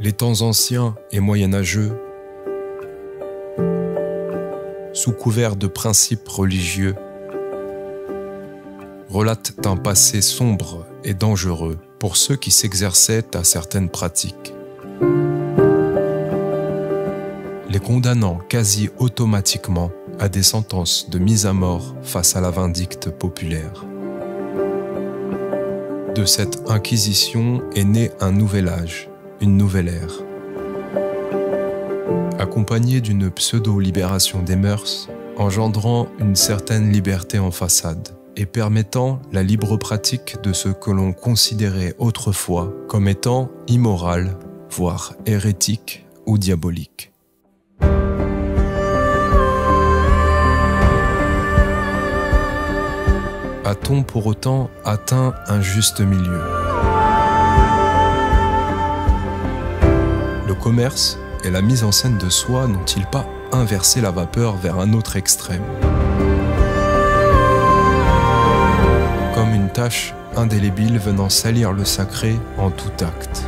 Les temps anciens et moyenâgeux, sous couvert de principes religieux, relatent un passé sombre et dangereux pour ceux qui s'exerçaient à certaines pratiques, les condamnant quasi automatiquement à des sentences de mise à mort face à la vindicte populaire. De cette inquisition est né un nouvel âge, une nouvelle ère. Accompagnée d'une pseudo-libération des mœurs, engendrant une certaine liberté en façade et permettant la libre pratique de ce que l'on considérait autrefois comme étant immoral, voire hérétique ou diabolique. A-t-on pour autant atteint un juste milieu? Le commerce et la mise en scène de soi n'ont-ils pas inversé la vapeur vers un autre extrême? Comme une tache indélébile venant salir le sacré en tout acte.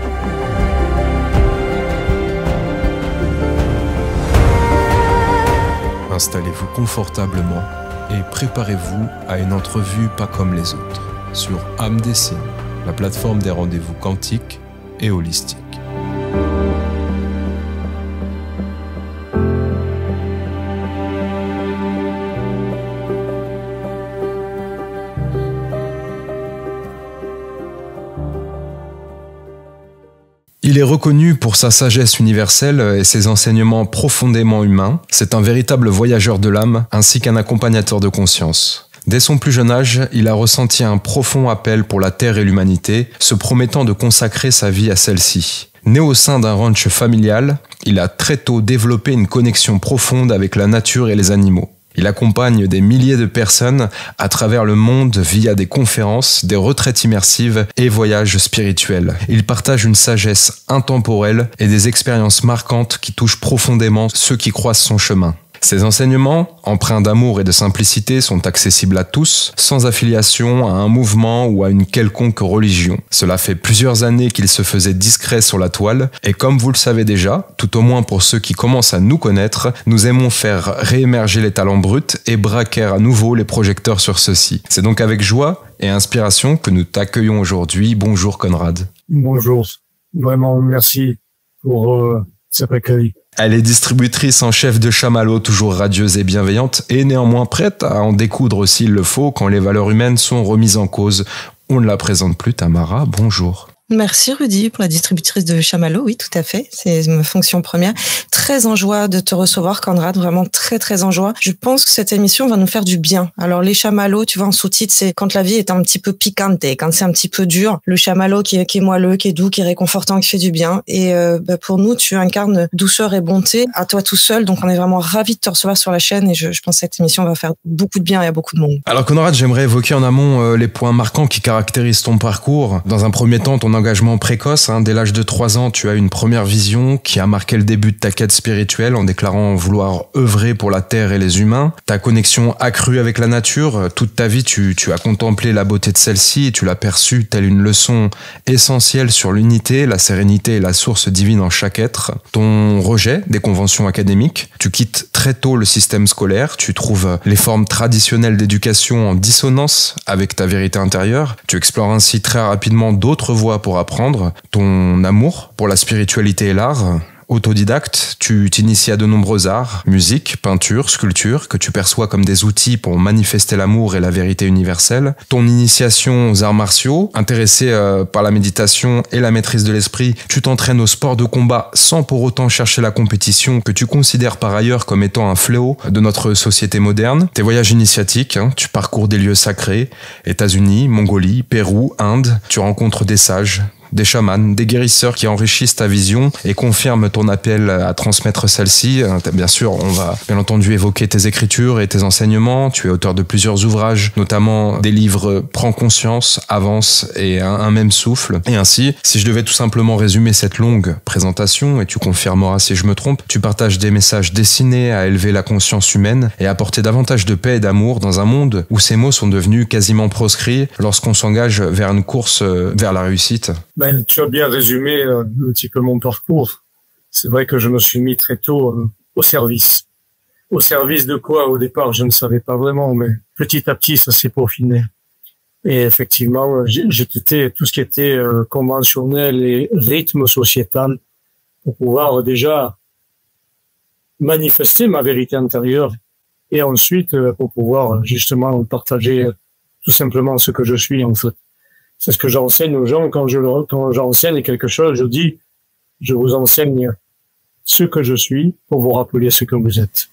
Installez-vous confortablement et préparez-vous à une entrevue pas comme les autres sur Âme des Signes, la plateforme des rendez-vous quantiques et holistiques. Il est reconnu pour sa sagesse universelle et ses enseignements profondément humains. C'est un véritable voyageur de l'âme ainsi qu'un accompagnateur de conscience. Dès son plus jeune âge, il a ressenti un profond appel pour la terre et l'humanité, se promettant de consacrer sa vie à celle-ci. Né au sein d'un ranch familial, il a très tôt développé une connexion profonde avec la nature et les animaux. Il accompagne des milliers de personnes à travers le monde via des conférences, des retraites immersives et voyages spirituels. Il partage une sagesse intemporelle et des expériences marquantes qui touchent profondément ceux qui croisent son chemin. Ses enseignements, empreints d'amour et de simplicité, sont accessibles à tous, sans affiliation à un mouvement ou à une quelconque religion. Cela fait plusieurs années qu'il se faisait discret sur la toile, et comme vous le savez déjà, tout au moins pour ceux qui commencent à nous connaître, nous aimons faire réémerger les talents bruts et braquer à nouveau les projecteurs sur ceux-ci. C'est donc avec joie et inspiration que nous t'accueillons aujourd'hui. Bonjour Conrad. Bonjour, vraiment merci pour cet accueil. Elle est distributrice en chef de Chamallow, toujours radieuse et bienveillante, et néanmoins prête à en découdre s'il le faut quand les valeurs humaines sont remises en cause. On ne la présente plus, Tamara, bonjour. Merci Rudy pour la distributrice de Chamallow, oui tout à fait, c'est ma fonction première. Très en joie de te recevoir Conrad, vraiment très en joie. Je pense que cette émission va nous faire du bien. Alors les chamallows, tu vois en sous-titre, c'est quand la vie est un petit peu piquante, quand c'est un petit peu dur, le chamallow qui est moelleux, qui est doux, qui est réconfortant, qui fait du bien. Et pour nous, tu incarnes douceur et bonté à toi tout seul, donc on est vraiment ravis de te recevoir sur la chaîne et je pense que cette émission va faire beaucoup de bien et à beaucoup de monde. Alors Conrad, j'aimerais évoquer en amont les points marquants qui caractérisent ton parcours. Dans un premier temps, ton engagement précoce, dès l'âge de 3 ans, tu as une première vision qui a marqué le début de ta quête spirituelle en déclarant vouloir œuvrer pour la terre et les humains. Ta connexion accrue avec la nature, toute ta vie tu as contemplé la beauté de celle-ci et tu l'as perçue telle une leçon essentielle sur l'unité, la sérénité et la source divine en chaque être. Ton rejet des conventions académiques, tu quittes très tôt le système scolaire, tu trouves les formes traditionnelles d'éducation en dissonance avec ta vérité intérieure, tu explores ainsi très rapidement d'autres voies pour apprendre. Ton amour pour la spiritualité et l'art, autodidacte, tu t'inities à de nombreux arts, musique, peinture, sculpture, que tu perçois comme des outils pour manifester l'amour et la vérité universelle. Ton initiation aux arts martiaux, intéressé par la méditation et la maîtrise de l'esprit, tu t'entraînes au sport de combat sans pour autant chercher la compétition, que tu considères par ailleurs comme étant un fléau de notre société moderne. Tes voyages initiatiques, tu parcours des lieux sacrés, États-Unis, Mongolie, Pérou, Inde, tu rencontres des sages, des chamans, des guérisseurs qui enrichissent ta vision et confirment ton appel à transmettre celle-ci. Bien sûr, on va bien entendu évoquer tes écritures et tes enseignements. Tu es auteur de plusieurs ouvrages, notamment des livres Prends conscience, Avance et Un même souffle. Et ainsi, si je devais tout simplement résumer cette longue présentation, et tu confirmeras si je me trompe, tu partages des messages destinés à élever la conscience humaine et à apporter davantage de paix et d'amour dans un monde où ces mots sont devenus quasiment proscrits lorsqu'on s'engage vers une course vers la réussite. Ben, tu as bien résumé un petit peu mon parcours. C'est vrai que je me suis mis très tôt au service. Au service de quoi, au départ, je ne savais pas vraiment, mais petit à petit, ça s'est peaufiné. Et effectivement, j'ai quitté tout ce qui était conventionnel et rythme sociétal pour pouvoir déjà manifester ma vérité intérieure et ensuite pour pouvoir justement partager tout simplement ce que je suis en fait. C'est ce que j'enseigne aux gens quand j'enseigne quelque chose, je dis, je vous enseigne ce que je suis pour vous rappeler ce que vous êtes.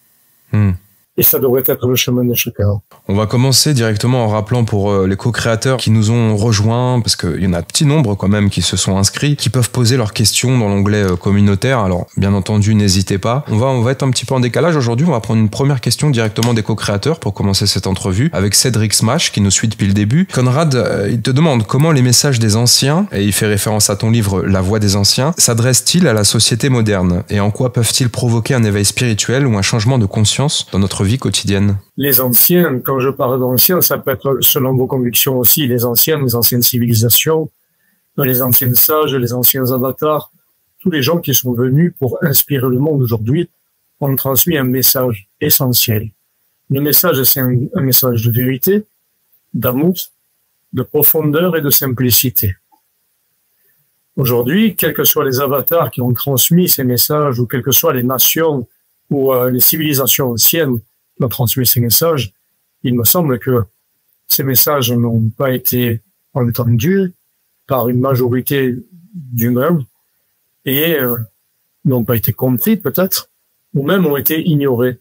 Et ça devrait être le chemin de chacun. On va commencer directement en rappelant pour les co-créateurs qui nous ont rejoints, parce qu'il y en a un petit nombre quand même qui se sont inscrits, qui peuvent poser leurs questions dans l'onglet communautaire. Alors, bien entendu, n'hésitez pas. On va être un petit peu en décalage aujourd'hui. On va prendre une première question directement des co-créateurs pour commencer cette entrevue avec Cédric Smash qui nous suit depuis le début. Conrad, il te demande comment les messages des anciens, et il fait référence à ton livre La Voix des anciens, s'adressent-ils à la société moderne et en quoi peuvent-ils provoquer un éveil spirituel ou un changement de conscience dans notre vie quotidienne? Les anciens, quand je parle d'anciens, ça peut être selon vos convictions aussi, les anciennes civilisations, les anciens sages, les anciens avatars, tous les gens qui sont venus pour inspirer le monde aujourd'hui ont transmis un message essentiel. Le message, c'est un message de vérité, d'amour, de profondeur et de simplicité. Aujourd'hui, quels que soient les avatars qui ont transmis ces messages, ou quelles que soient les nations ou les civilisations anciennes qui ont transmis ces messages, il me semble que ces messages n'ont pas été entendus par une majorité d'humains et n'ont pas été compris peut-être, ou même ont été ignorés.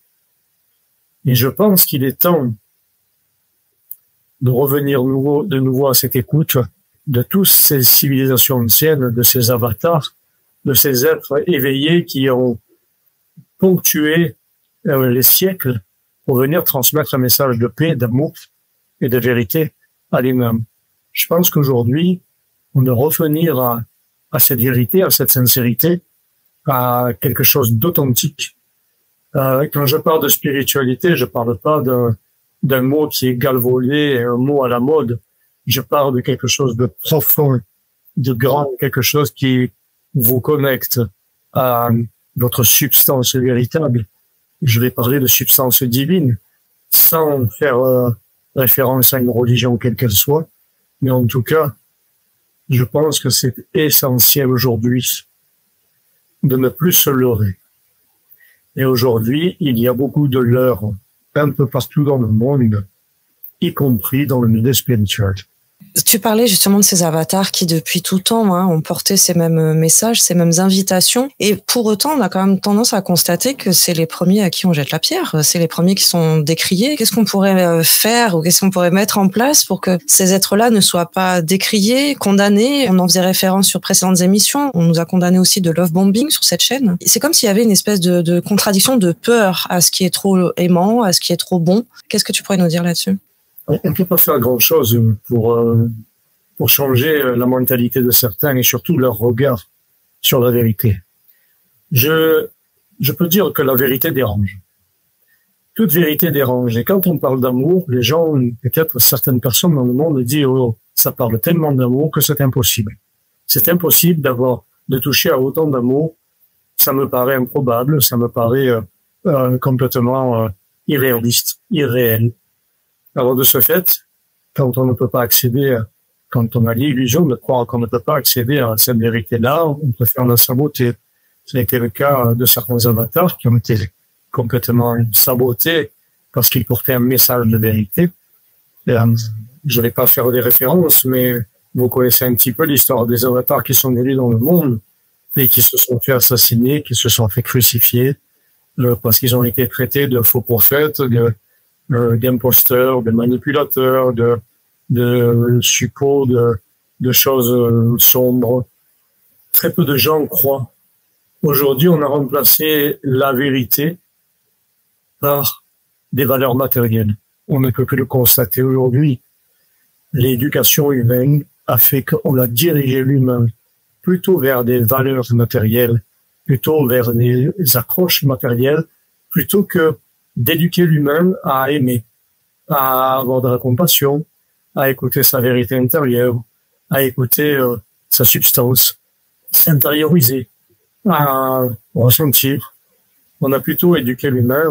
Et je pense qu'il est temps de revenir de nouveau à cette écoute de toutes ces civilisations anciennes, de ces avatars, de ces êtres éveillés qui ont ponctué les siècles pour venir transmettre un message de paix, d'amour et de vérité à l'humain. Je pense qu'aujourd'hui, on doit revenir à cette vérité, à cette sincérité, à quelque chose d'authentique. Quand je parle de spiritualité, je parle pas d'un mot qui est galvaudé, un mot à la mode. Je parle de quelque chose de profond, de grand, quelque chose qui vous connecte à votre substance véritable. Je vais parler de substance divine, sans faire référence à une religion quelle qu'elle soit. Mais en tout cas, je pense que c'est essentiel aujourd'hui de ne plus se leurrer. Et aujourd'hui, il y a beaucoup de leurres un peu partout dans le monde, y compris dans le milieu spirituel. Tu parlais justement de ces avatars qui, depuis tout temps, ont porté ces mêmes messages, ces mêmes invitations. Et pour autant, on a quand même tendance à constater que c'est les premiers à qui on jette la pierre. C'est les premiers qui sont décriés. Qu'est-ce qu'on pourrait faire ou qu'est-ce qu'on pourrait mettre en place pour que ces êtres-là ne soient pas décriés, condamnés? On en faisait référence sur précédentes émissions. On nous a condamnés aussi de love bombing sur cette chaîne. C'est comme s'il y avait une espèce de contradiction, de peur à ce qui est trop aimant, à ce qui est trop bon. Qu'est-ce que tu pourrais nous dire là-dessus? On ne peut pas faire grand-chose pour changer la mentalité de certains et surtout leur regard sur la vérité. Je peux dire que la vérité dérange. Toute vérité dérange. Et quand on parle d'amour, les gens, peut-être certaines personnes dans le monde disent « Oh, ça parle tellement d'amour que c'est impossible. C'est impossible de toucher à autant d'amour. Ça me paraît improbable, ça me paraît complètement irréaliste, irréel. » Alors de ce fait, quand on ne peut pas accéder, quand on a l'illusion de croire qu'on ne peut pas accéder à cette vérité-là, on préfère la saboter. Ce n'était le cas de certains avatars qui ont été complètement sabotés parce qu'ils portaient un message de vérité. Et, je ne vais pas faire des références, mais vous connaissez un petit peu l'histoire des avatars qui sont venus dans le monde et qui se sont fait assassiner, qui se sont fait crucifier parce qu'ils ont été traités de faux prophètes, d'imposteurs, de manipulateurs, de suppôts, de choses sombres. Très peu de gens croient. Aujourd'hui, on a remplacé la vérité par des valeurs matérielles. On ne peut que le constater aujourd'hui. L'éducation humaine a fait qu'on a dirigé l'humain plutôt vers des valeurs matérielles, plutôt vers des accroches matérielles, plutôt que d'éduquer l'humain à aimer, à avoir de la compassion, à écouter sa vérité intérieure, à écouter sa substance, s'intérioriser, à ressentir. On a plutôt éduqué l'humain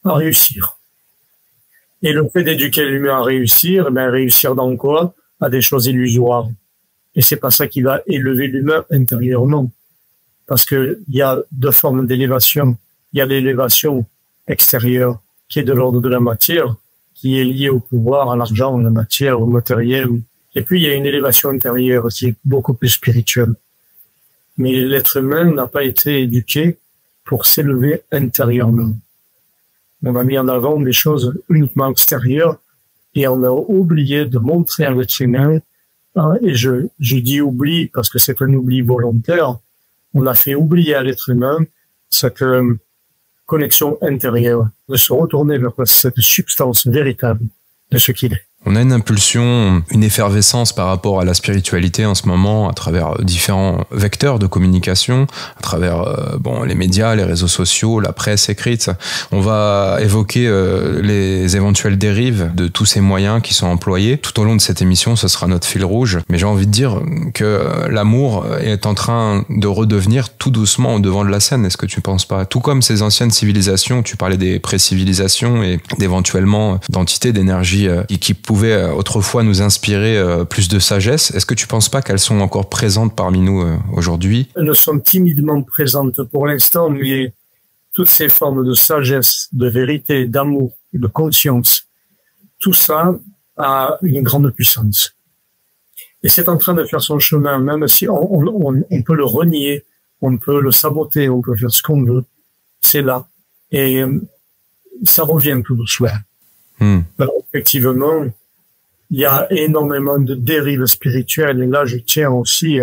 à réussir. Et le fait d'éduquer l'humain à réussir, ben réussir dans quoi? À des choses illusoires. Et c'est pas ça qui va élever l'humain intérieurement. Parce que il y a deux formes d'élévation. Il y a l'élévation extérieure, qui est de l'ordre de la matière, qui est liée au pouvoir, à l'argent, à la matière, au matériel. Et puis, il y a une élévation intérieure qui est beaucoup plus spirituelle. Mais l'être humain n'a pas été éduqué pour s'élever intérieurement. On a mis en avant des choses uniquement extérieures et on a oublié de montrer à l'être humain, et je dis oubli parce que c'est un oubli volontaire, on a fait oublier à l'être humain cette connexion intérieure, de se retourner vers cette substance véritable de ce qu'il est. On a une impulsion, une effervescence par rapport à la spiritualité en ce moment à travers différents vecteurs de communication, à travers les médias, les réseaux sociaux, la presse écrite. On va évoquer les éventuelles dérives de tous ces moyens qui sont employés. Tout au long de cette émission, ce sera notre fil rouge. Mais j'ai envie de dire que l'amour est en train de redevenir tout doucement au devant de la scène. Est-ce que tu ne penses pas? Tout comme ces anciennes civilisations, tu parlais des pré-civilisations et d'éventuellement d'entités d'énergie qui pouvaient autrefois nous inspirer plus de sagesse. Est-ce que tu penses pas qu'elles sont encore présentes parmi nous aujourd'hui? Elles sont timidement présentes pour l'instant, mais toutes ces formes de sagesse, de vérité, d'amour, de conscience, tout ça a une grande puissance. Et c'est en train de faire son chemin, même si on peut le renier, on peut le saboter, on peut faire ce qu'on veut. C'est là. Et ça revient tout doucement. Alors, effectivement, il y a énormément de dérives spirituelles et là, je tiens aussi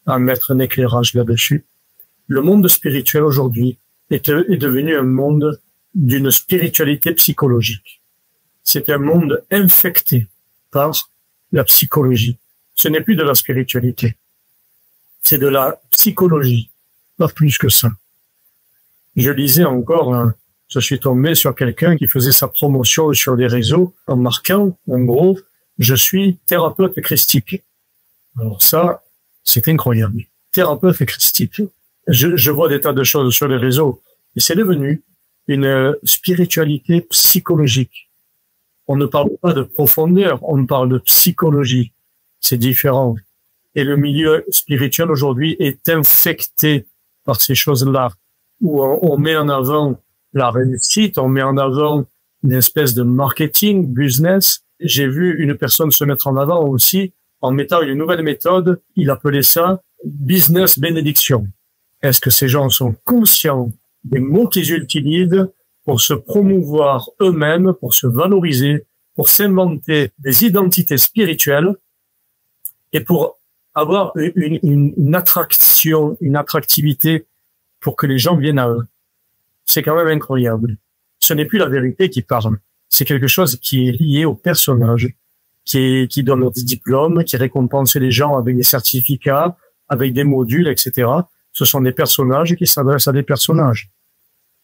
à mettre un éclairage là-dessus. Le monde spirituel aujourd'hui est devenu un monde d'une spiritualité psychologique. C'est un monde infecté par la psychologie. Ce n'est plus de la spiritualité. C'est de la psychologie, pas plus que ça. Je lisais encore je suis tombé sur quelqu'un qui faisait sa promotion sur les réseaux en marquant, en gros, je suis thérapeute christique. Alors ça, c'est incroyable. Thérapeute christique. Je vois des tas de choses sur les réseaux. Et c'est devenu une spiritualité psychologique. On ne parle pas de profondeur, on parle de psychologie. C'est différent. Et le milieu spirituel aujourd'hui est infecté par ces choses-là, où on met en avant la réussite, on met en avant une espèce de marketing, business. J'ai vu une personne se mettre en avant aussi en mettant une nouvelle méthode. Il appelait ça business bénédiction. Est-ce que ces gens sont conscients des mots qu'ils utilisent pour se promouvoir eux-mêmes, pour se valoriser, pour s'inventer des identités spirituelles et pour avoir une attraction, une attractivité pour que les gens viennent à eux? C'est quand même incroyable. Ce n'est plus la vérité qui parle. C'est quelque chose qui est lié au personnage, qui donne des diplômes, qui récompense les gens avec des certificats, avec des modules, etc. Ce sont des personnages qui s'adressent à des personnages.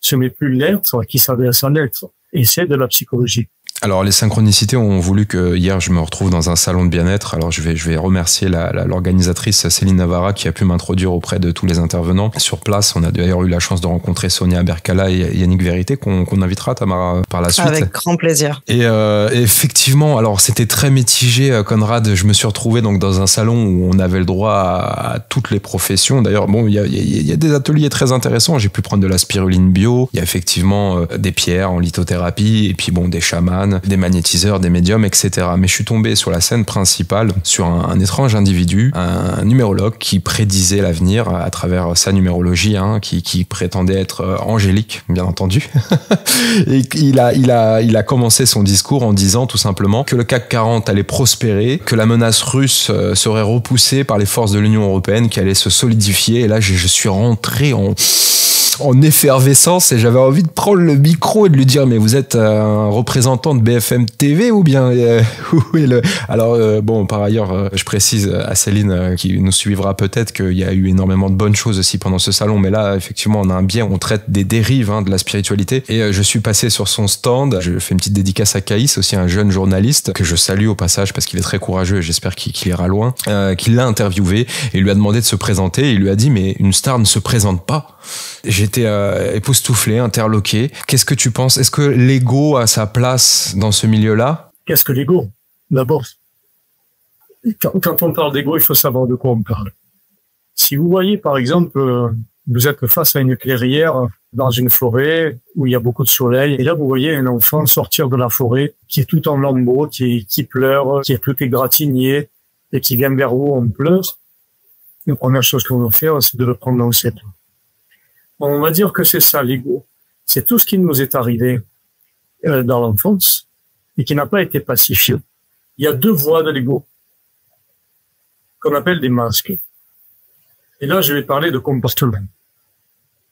Ce n'est plus l'être qui s'adresse à l'être. Et c'est de la psychologie. Alors les synchronicités ont voulu que hier je me retrouve dans un salon de bien-être. Alors je vais remercier l'organisatrice Céline Navarra qui a pu m'introduire auprès de tous les intervenants sur place. On a d'ailleurs eu la chance de rencontrer Sonia Berkala et Yannick Vérité qu'on invitera, Tamara, par la suite. Avec grand plaisir. Et effectivement, alors c'était très mitigé, Conrad. Je me suis retrouvé donc dans un salon où on avait le droit à toutes les professions. D'ailleurs, bon, il y a des ateliers très intéressants. J'ai pu prendre de la spiruline bio. Il y a effectivement des pierres en lithothérapie et puis bon des chamans, des magnétiseurs, des médiums, etc. Mais je suis tombé sur la scène principale sur un étrange individu, un numérologue qui prédisait l'avenir à travers sa numérologie, qui prétendait être angélique, bien entendu. Et il a commencé son discours en disant tout simplement que le CAC 40 allait prospérer, que la menace russe serait repoussée par les forces de l'Union européenne, qui allait se solidifier. Et là, je suis rentré en effervescence et j'avais envie de prendre le micro et de lui dire mais vous êtes un représentant de BFM TV ou bien où est le... Alors bon, par ailleurs, je précise à Céline qui nous suivra peut-être qu'il y a eu énormément de bonnes choses aussi pendant ce salon, mais là effectivement on a un biais, on traite des dérives de la spiritualité et je suis passé sur son stand, je fais une petite dédicace à Caïs, aussi un jeune journaliste que je salue au passage parce qu'il est très courageux et j'espère qu'il ira loin, qu'il l'a interviewé et lui a demandé de se présenter et il lui a dit mais une star ne se présente pas. J'étais époustouflé, interloqué. Qu'est-ce que tu penses? Est-ce que l'ego a sa place dans ce milieu-là? Qu'est-ce que l'ego? D'abord, quand on parle d'ego, il faut savoir de quoi on parle. Si vous voyez, par exemple, vous êtes face à une clairière dans une forêt où il y a beaucoup de soleil, et là vous voyez un enfant sortir de la forêt qui est tout en lambeaux, qui pleure, qui est tout égratigné et qui vient vers vous en pleurs. La première chose qu'on va faire, c'est de le prendre dans ses bras. On va dire que c'est ça l'ego. C'est tout ce qui nous est arrivé dans l'enfance et qui n'a pas été pacifié. Il y a deux voies de l'ego qu'on appelle des masques. Et là, je vais parler de comportement.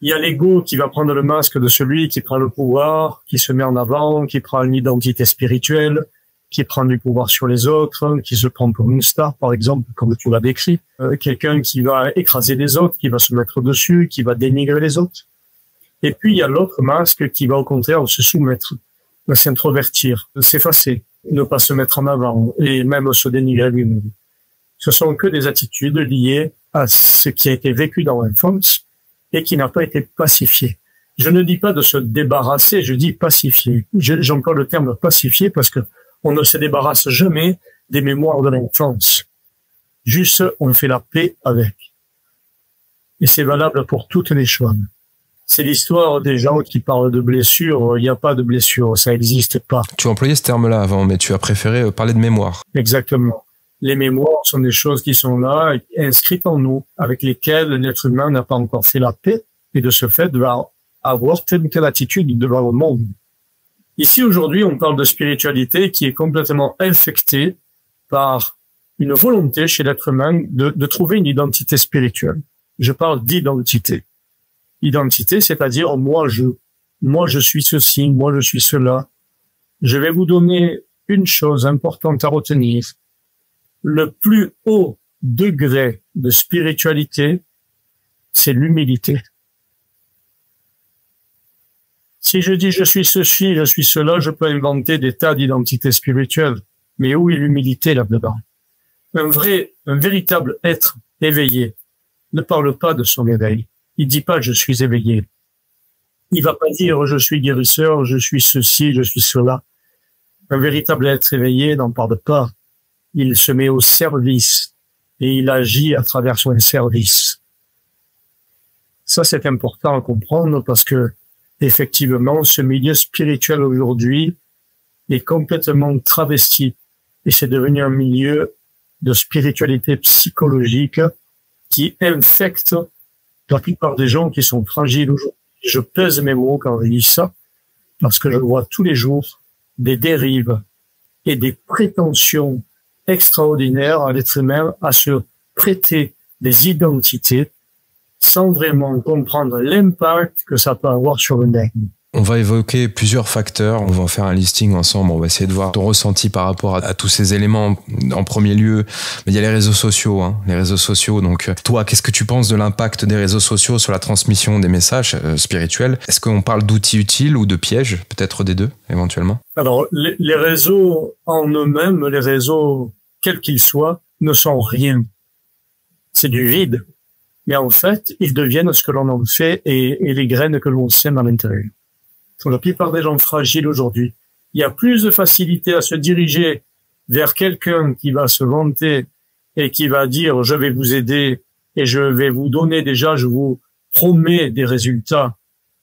Il y a l'ego qui va prendre le masque de celui qui prend le pouvoir, qui se met en avant, qui prend une identité spirituelle, qui prend du pouvoir sur les autres, qui se prend pour une star, par exemple, comme tu l'as décrit. Quelqu'un qui va écraser les autres, qui va se mettre dessus, qui va dénigrer les autres. Et puis, il y a l'autre masque qui va au contraire se soumettre, s'introvertir, s'effacer, ne pas se mettre en avant et même se dénigrer lui-même. Ce sont que des attitudes liées à ce qui a été vécu dans l'enfance et qui n'a pas été pacifié. Je ne dis pas de se débarrasser, je dis pacifier. J'emploie le terme pacifier parce que on ne se débarrasse jamais des mémoires de l'enfance. Juste, on fait la paix avec. Et c'est valable pour toutes les choses. C'est l'histoire des gens qui parlent de blessures. Il n'y a pas de blessures, ça n'existe pas. Tu as employé ce terme-là avant, mais tu as préféré parler de mémoire. Exactement. Les mémoires sont des choses qui sont là, inscrites en nous, avec lesquelles l'être humain n'a pas encore fait la paix, et de ce fait va avoir telle ou telle attitude devant le monde. Ici, aujourd'hui, on parle de spiritualité qui est complètement infectée par une volonté chez l'être humain de trouver une identité spirituelle. Je parle d'identité. Identité, c'est-à-dire moi je suis ceci, moi je suis cela. Je vais vous donner une chose importante à retenir. Le plus haut degré de spiritualité, c'est l'humilité. Si je dis je suis ceci, je suis cela, je peux inventer des tas d'identités spirituelles. Mais où est l'humilité là-dedans? Un véritable être éveillé ne parle pas de son éveil. Il dit pas je suis éveillé. Il va pas dire je suis guérisseur, je suis ceci, je suis cela. Un véritable être éveillé n'en parle pas. Il se met au service et il agit à travers son service. Ça, c'est important à comprendre parce que effectivement, ce milieu spirituel aujourd'hui est complètement travesti et c'est devenu un milieu de spiritualité psychologique qui infecte la plupart des gens qui sont fragiles aujourd'hui. Je pèse mes mots quand je dis ça parce que je vois tous les jours des dérives et des prétentions extraordinaires à l'être humain à se prêter des identités sans vraiment comprendre l'impact que ça peut avoir sur le nez. On va évoquer plusieurs facteurs, on va en faire un listing ensemble, on va essayer de voir ton ressenti par rapport à tous ces éléments. En premier lieu, il y a les réseaux sociaux, les réseaux sociaux. Donc toi, qu'est-ce que tu penses de l'impact des réseaux sociaux sur la transmission des messages spirituels? Est-ce qu'on parle d'outils utiles ou de pièges, peut-être des deux, éventuellement? Alors, les réseaux en eux-mêmes, les réseaux, quels qu'ils soient, ne sont rien. C'est du vide. Mais en fait, ils deviennent ce que l'on en fait et les graines que l'on sème à l'intérieur. Pour la plupart des gens fragiles aujourd'hui, il y a plus de facilité à se diriger vers quelqu'un qui va se vanter et qui va dire « je vais vous aider et je vais vous donner déjà, je vous promets des résultats »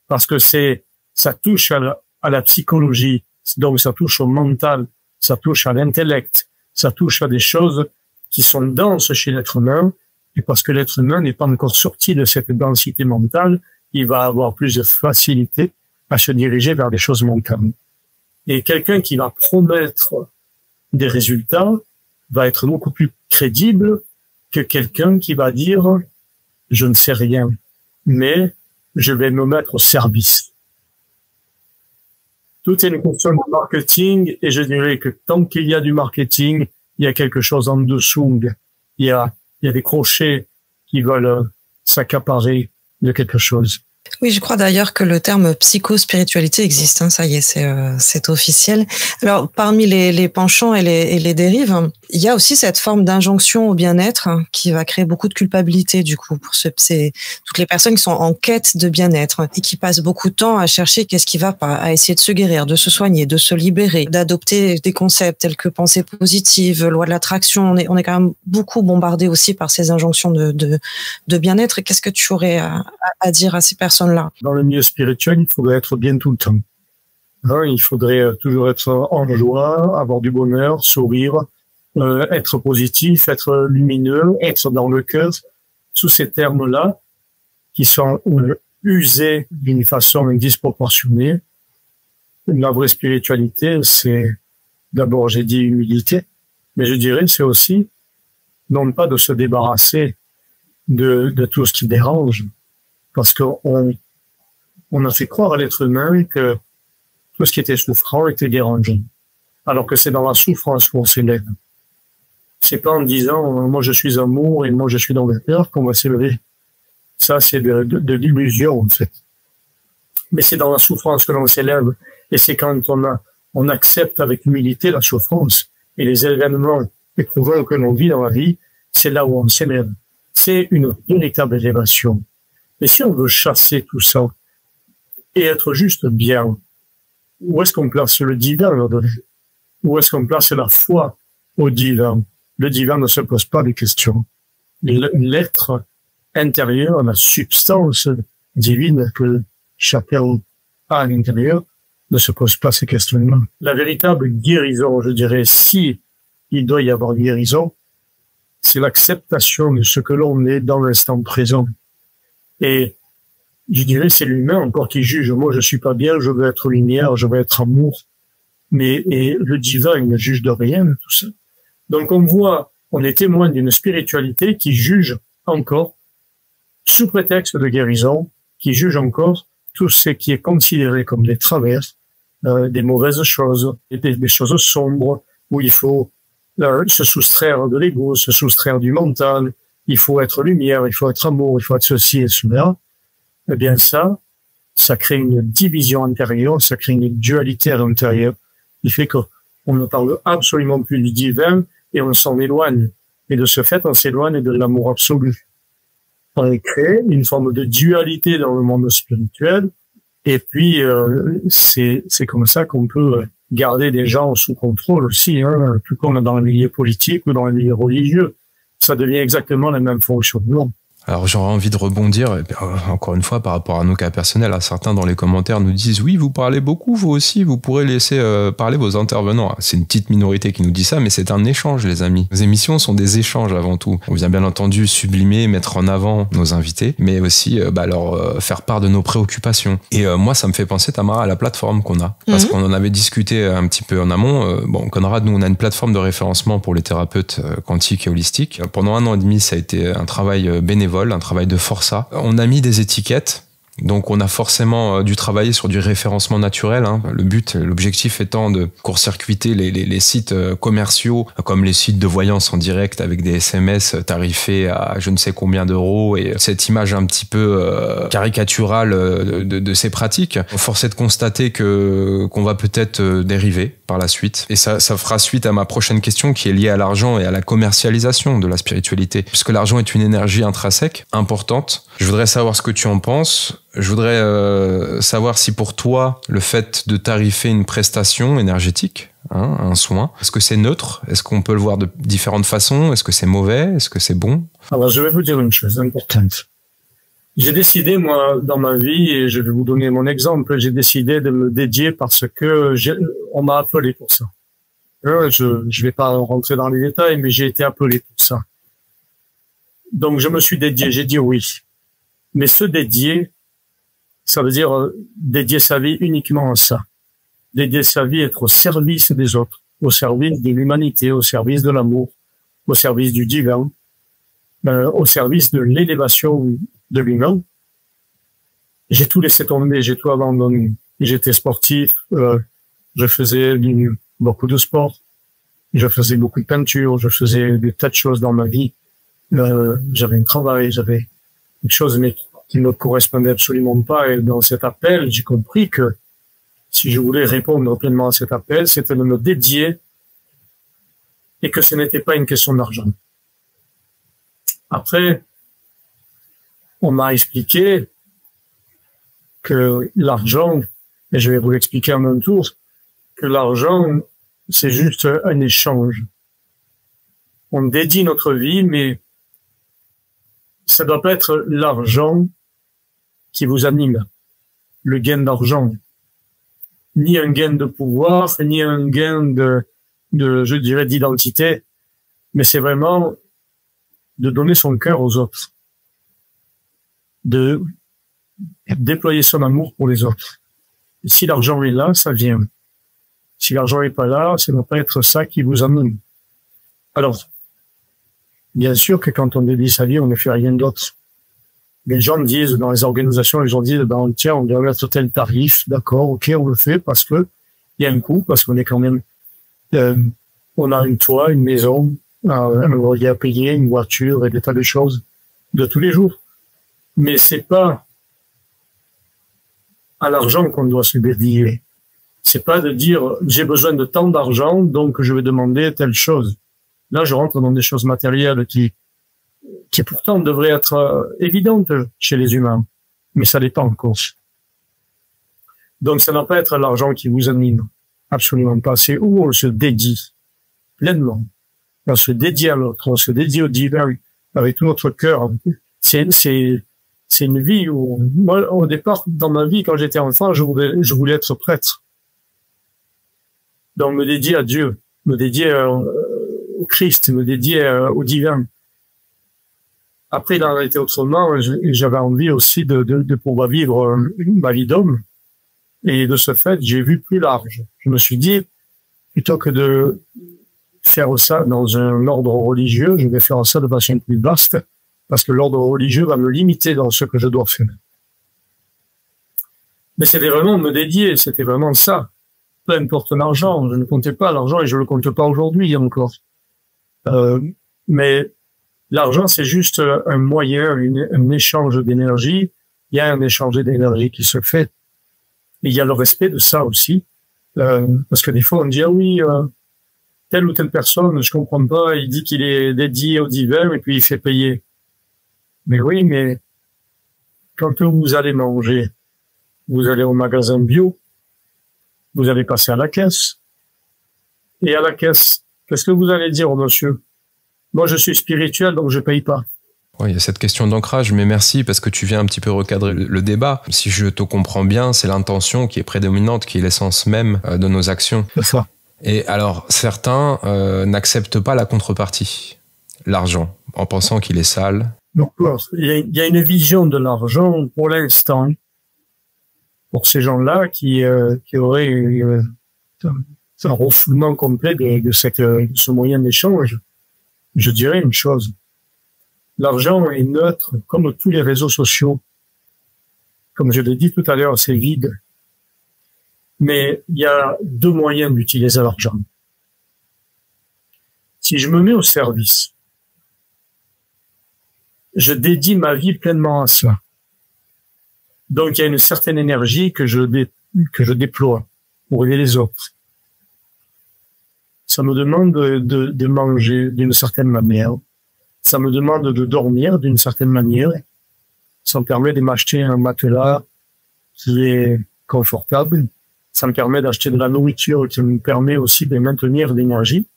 parce que ça touche à la psychologie, donc ça touche au mental, ça touche à l'intellect, ça touche à des choses qui sont denses chez l'être humain. Et parce que l'être humain n'est pas encore sorti de cette densité mentale, il va avoir plus de facilité à se diriger vers des choses mentales. Et quelqu'un qui va promettre des résultats va être beaucoup plus crédible que quelqu'un qui va dire « je ne sais rien, mais je vais me mettre au service. Tout est une question de marketing et je dirais que tant qu'il y a du marketing, il y a quelque chose en dessous. Il y a des crochets qui veulent s'accaparer de quelque chose. Oui, je crois d'ailleurs que le terme psychospiritualité existe. Hein, ça y est, c'est officiel. Alors, parmi les penchants et les dérives, il y a aussi cette forme d'injonction au bien-être qui va créer beaucoup de culpabilité du coup pour toutes les personnes qui sont en quête de bien-être et qui passent beaucoup de temps à chercher qu'est-ce qui va pas, à essayer de se guérir, de se soigner, de se libérer, d'adopter des concepts tels que pensée positive, loi de l'attraction. On est quand même beaucoup bombardé aussi par ces injonctions de bien-être. Qu'est-ce que tu aurais à dire à ces personnes-là? Dans le milieu spirituel, il faudrait être bien tout le temps. Hein, il faudrait toujours être en joie, avoir du bonheur, sourire, être positif, être lumineux, être dans le cœur. Tous ces termes-là qui sont usés d'une façon disproportionnée. La vraie spiritualité, c'est d'abord, j'ai dit humilité, mais je dirais c'est aussi non pas de se débarrasser de tout ce qui dérange, parce qu'on a fait croire à l'être humain que tout ce qui était souffrant était dérangeant, alors que c'est dans la souffrance qu'on s'élève. C'est pas en disant moi je suis amour et moi je suis dans le cœur qu'on va s'élever. Ça c'est de l'illusion en fait. Mais c'est dans la souffrance que l'on s'élève, et c'est quand on accepte avec humilité la souffrance et les événements éprouvants que l'on vit dans la vie, c'est là où on s'élève. C'est une véritable élévation. Mais si on veut chasser tout ça et être juste bien, où est-ce qu'on place le divin là-dedans? Où est-ce qu'on place la foi au divin? Le divin ne se pose pas de questions. L'être intérieur, la substance divine que chacun a à l'intérieur, ne se pose pas ces questionnements. La véritable guérison, je dirais, si il doit y avoir guérison, c'est l'acceptation de ce que l'on est dans l'instant présent. Et je dirais, c'est l'humain encore qui juge. Moi, je suis pas bien, je veux être lumière, je veux être amour. Et le divin, il ne juge de rien de tout ça. Donc on est témoin d'une spiritualité qui juge encore, sous prétexte de guérison, qui juge encore tout ce qui est considéré comme des travers, des mauvaises choses, des choses sombres, où il faut se soustraire de l'ego, se soustraire du mental, il faut être lumière, il faut être amour, il faut être ceci et cela. Eh bien ça crée une division intérieure, ça crée une dualité à l'intérieur, qui fait qu'on ne parle absolument plus du divin et on s'en éloigne. Et de ce fait, on s'éloigne de l'amour absolu. On crée une forme de dualité dans le monde spirituel, et puis c'est comme ça qu'on peut garder des gens sous contrôle aussi, hein, tout comme dans les milieux politiques ou dans les milieux religieux. Ça devient exactement la même fonctionnement. Alors j'aurais envie de rebondir, encore une fois, par rapport à nos cas personnels. Certains dans les commentaires nous disent « Oui, vous parlez beaucoup, vous aussi, vous pourrez laisser parler vos intervenants. » C'est une petite minorité qui nous dit ça, mais c'est un échange, les amis. Nos émissions sont des échanges avant tout. On vient bien entendu sublimer, mettre en avant nos invités, mais aussi leur faire part de nos préoccupations. Et moi, ça me fait penser, Tamara, à la plateforme qu'on a. Parce qu'on en avait discuté un petit peu en amont. Conrad, nous, on a une plateforme de référencement pour les thérapeutes quantiques et holistiques. Pendant 1 an et demi, ça a été un travail bénévole, un travail de forçat. On a mis des étiquettes, donc on a forcément dû travailler sur du référencement naturel. Le but, l'objectif étant de court-circuiter les sites commerciaux, comme les sites de voyance en direct avec des SMS tarifés à je ne sais combien d'euros, et cette image un petit peu caricaturale de ces pratiques. Force est de constater qu'on va peut-être dériver par la suite. Et ça fera suite à ma prochaine question qui est liée à l'argent et à la commercialisation de la spiritualité. Puisque l'argent est une énergie intrinsèque, importante. Je voudrais savoir ce que tu en penses. Je voudrais savoir si pour toi, le fait de tarifer une prestation énergétique, un soin, est-ce que c'est neutre? Est-ce qu'on peut le voir de différentes façons? Est-ce que c'est mauvais? Est-ce que c'est bon? Alors, je vais vous dire une chose importante. J'ai décidé, moi, dans ma vie, et je vais vous donner mon exemple, j'ai décidé de me dédier parce que on m'a appelé pour ça. Je vais pas rentrer dans les détails, mais j'ai été appelé pour ça. Donc, je me suis dédié, j'ai dit oui. Mais se dédier, ça veut dire dédier sa vie uniquement à ça. Dédier sa vie, être au service des autres, au service de l'humanité, au service de l'amour, au service du divin, au service de l'élévation de l'humain. j'ai tout laissé tomber, j'ai tout abandonné. J'étais sportif, je faisais beaucoup de sport, je faisais beaucoup de peinture, je faisais des tas de choses dans ma vie. J'avais un travail, j'avais quelque chose mais qui ne me correspondait absolument pas. Et dans cet appel, j'ai compris que si je voulais répondre pleinement à cet appel, c'était de me dédier et que ce n'était pas une question d'argent. Après, on m'a expliqué que l'argent, et je vais vous l'expliquer en un tour, que l'argent, c'est juste un échange. On dédie notre vie, mais ça doit pas être l'argent qui vous anime, le gain d'argent, ni un gain de pouvoir, ni un gain de je dirais, d'identité, mais c'est vraiment de donner son cœur aux autres, de déployer son amour pour les autres. Et si l'argent est là, ça vient. Si l'argent n'est pas là, ça ne doit pas être ça qui vous anime. Alors, bien sûr que quand on dédie sa vie, on ne fait rien d'autre. Les gens disent, dans les organisations, les gens disent, ben, tiens, on doit mettre tel tarif, d'accord, ok, on le fait parce que il y a un coût, parce qu'on est quand même, on a un toit, une maison, un loyer à payer, une voiture et des tas de choses de tous les jours. Mais c'est pas à l'argent qu'on doit se dédier. C'est pas de dire, j'ai besoin de tant d'argent, donc je vais demander telle chose. Là, je rentre dans des choses matérielles qui pourtant devraient être évidentes chez les humains. Mais ça l'est pas encore. Donc, ça ne doit pas être l'argent qui vous anime. Absolument pas. C'est où on se dédie pleinement. On se dédie à l'autre. On se dédie au divin avec tout notre cœur. C'est une vie où, moi, au départ, dans ma vie, quand j'étais enfant, je voulais être prêtre. Donc, me dédier à Dieu, me dédier au Christ, me dédier au divin. Après, il en a été autrement. J'avais envie aussi de pouvoir vivre ma vie d'homme. Et de ce fait, j'ai vu plus large. Je me suis dit, plutôt que de faire ça dans un ordre religieux, je vais faire ça de façon plus vaste, parce que l'ordre religieux va me limiter dans ce que je dois faire. Mais c'était vraiment me dédier, c'était vraiment ça. Peu importe l'argent, je ne comptais pas l'argent et je le compte pas aujourd'hui encore. Mais l'argent, c'est juste un moyen, un échange d'énergie. Il y a un échange d'énergie qui se fait. Et il y a le respect de ça aussi. Parce que des fois, on dit, ah oui, telle ou telle personne, je comprends pas, il dit qu'il est dédié au divin et puis il fait payer. Mais oui, mais quand vous allez manger, vous allez au magasin bio, vous allez passer à la caisse. Et à la caisse, qu'est-ce que vous allez dire au monsieur? Moi, je suis spirituel, donc je paye pas. Oui, il y a cette question d'ancrage, mais merci parce que tu viens un petit peu recadrer le débat. Si je te comprends bien, c'est l'intention qui est prédominante, qui est l'essence même de nos actions. C'est ça. Et alors, certains n'acceptent pas la contrepartie, l'argent, en pensant qu'il est sale. Donc, il y a une vision de l'argent pour l'instant, pour ces gens-là qui auraient un refoulement complet de ce moyen d'échange. Je dirais une chose. L'argent est neutre, comme tous les réseaux sociaux. Comme je l'ai dit tout à l'heure, c'est vide. Mais il y a deux moyens d'utiliser l'argent. Si je me mets au service, je dédie ma vie pleinement à ça. Donc il y a une certaine énergie que je déploie pour aider les autres. Ça me demande de manger d'une certaine manière. Ça me demande de dormir d'une certaine manière. Ça me permet de m'acheter un matelas qui est confortable. Ça me permet d'acheter de la nourriture qui me permet aussi de maintenir l'énergie.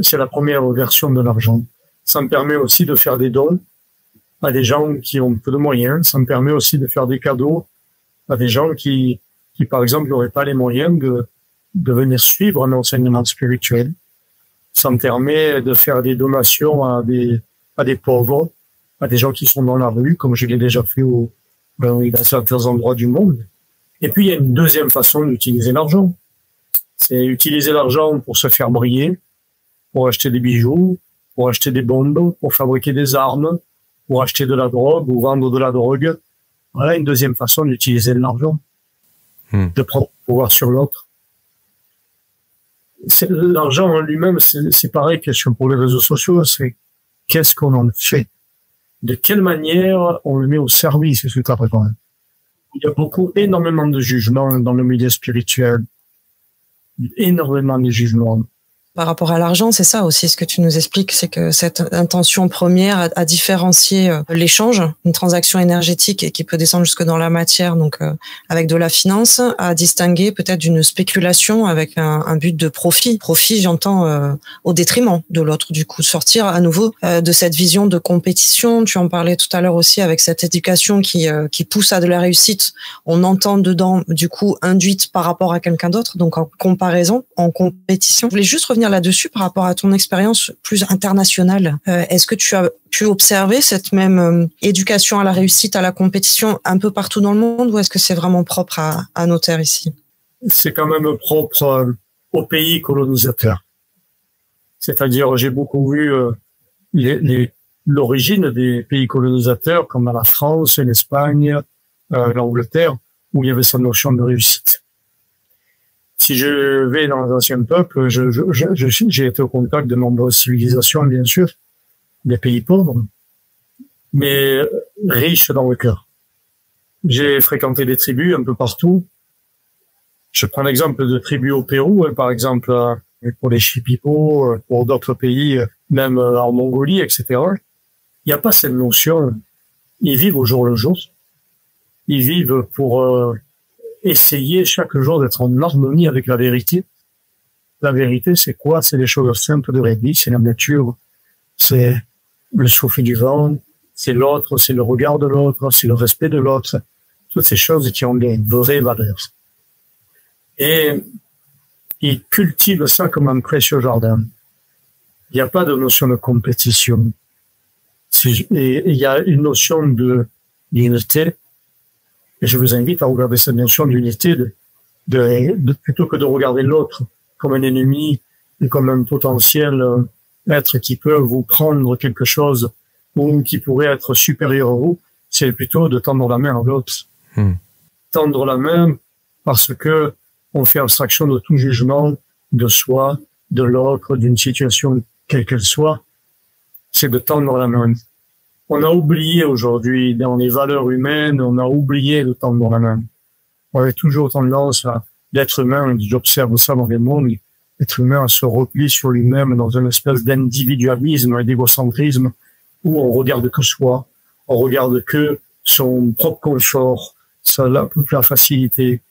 C'est la première version de l'argent. Ça me permet aussi de faire des dons à des gens qui ont peu de moyens. Ça me permet aussi de faire des cadeaux à des gens qui par exemple, n'auraient pas les moyens de venir suivre un enseignement spirituel. Ça me permet de faire des donations à des pauvres, à des gens qui sont dans la rue, comme je l'ai déjà fait dans certains endroits du monde. Et puis, il y a une deuxième façon d'utiliser l'argent. C'est utiliser l'argent pour se faire briller, pour acheter des bijoux, pour acheter des bombes, pour fabriquer des armes, pour acheter de la drogue ou vendre de la drogue, Voilà une deuxième façon d'utiliser l'argent, de prendre le pouvoir sur l'autre. L'argent en lui-même, c'est pareil que pour les réseaux sociaux, c'est qu'est-ce qu'on en fait? De quelle manière on le met au service, c'est ce que tu as préparé. Il y a énormément de jugements dans le milieu spirituel. Énormément de jugements. Par rapport à l'argent, c'est ça aussi ce que tu nous expliques, c'est que cette intention première à différencier l'échange, une transaction énergétique et qui peut descendre jusque dans la matière, donc avec de la finance, à distinguer peut-être d'une spéculation avec un but de profit. Profit, j'entends au détriment de l'autre, du coup, sortir à nouveau de cette vision de compétition. Tu en parlais tout à l'heure aussi avec cette éducation qui pousse à de la réussite. On entend dedans, du coup, induite par rapport à quelqu'un d'autre, donc en comparaison, en compétition. Je voulais juste revenir là-dessus par rapport à ton expérience plus internationale. Est-ce que tu as pu observer cette même éducation à la réussite, à la compétition un peu partout dans le monde, ou est-ce que c'est vraiment propre à nos terres ici? C'est quand même propre aux pays colonisateurs. C'est-à-dire, j'ai beaucoup vu l'origine des pays colonisateurs, comme la France, l'Espagne, l'Angleterre, où il y avait cette notion de réussite. Si je vais dans les anciens peuples, j'ai été au contact de nombreuses civilisations, bien sûr, des pays pauvres, mais riches dans le cœur. J'ai fréquenté des tribus un peu partout. Je prends l'exemple de tribus au Pérou, par exemple, pour les Shipibo, pour d'autres pays, même en Mongolie, etc. Il n'y a pas cette notion. Ils vivent au jour le jour. Ils vivent pour essayer chaque jour d'être en harmonie avec la vérité. La vérité, c'est quoi? C'est les choses simples de la vie, c'est la nature, c'est le souffle du vent, c'est l'autre, c'est le regard de l'autre, c'est le respect de l'autre. Toutes ces choses qui ont des vraies valeurs. Et ils cultivent ça comme un précieux jardin. Il n'y a pas de notion de compétition. Et il y a une notion d'unité. Et je vous invite à regarder cette notion d'unité, plutôt que de regarder l'autre comme un ennemi et comme un potentiel être qui peut vous prendre quelque chose ou qui pourrait être supérieur à vous, c'est plutôt de tendre la main à l'autre. Tendre la main parce que on fait abstraction de tout jugement de soi, de l'autre, d'une situation quelle qu'elle soit. C'est de tendre la main. On a oublié aujourd'hui, dans les valeurs humaines, on a oublié de tendre la main. On avait toujours tendance à l'être humain, j'observe ça dans le monde, l'être humain à se replier sur lui-même dans une espèce d'individualisme et d'égocentrisme où on regarde que soi, on regarde que son propre confort, la facilité,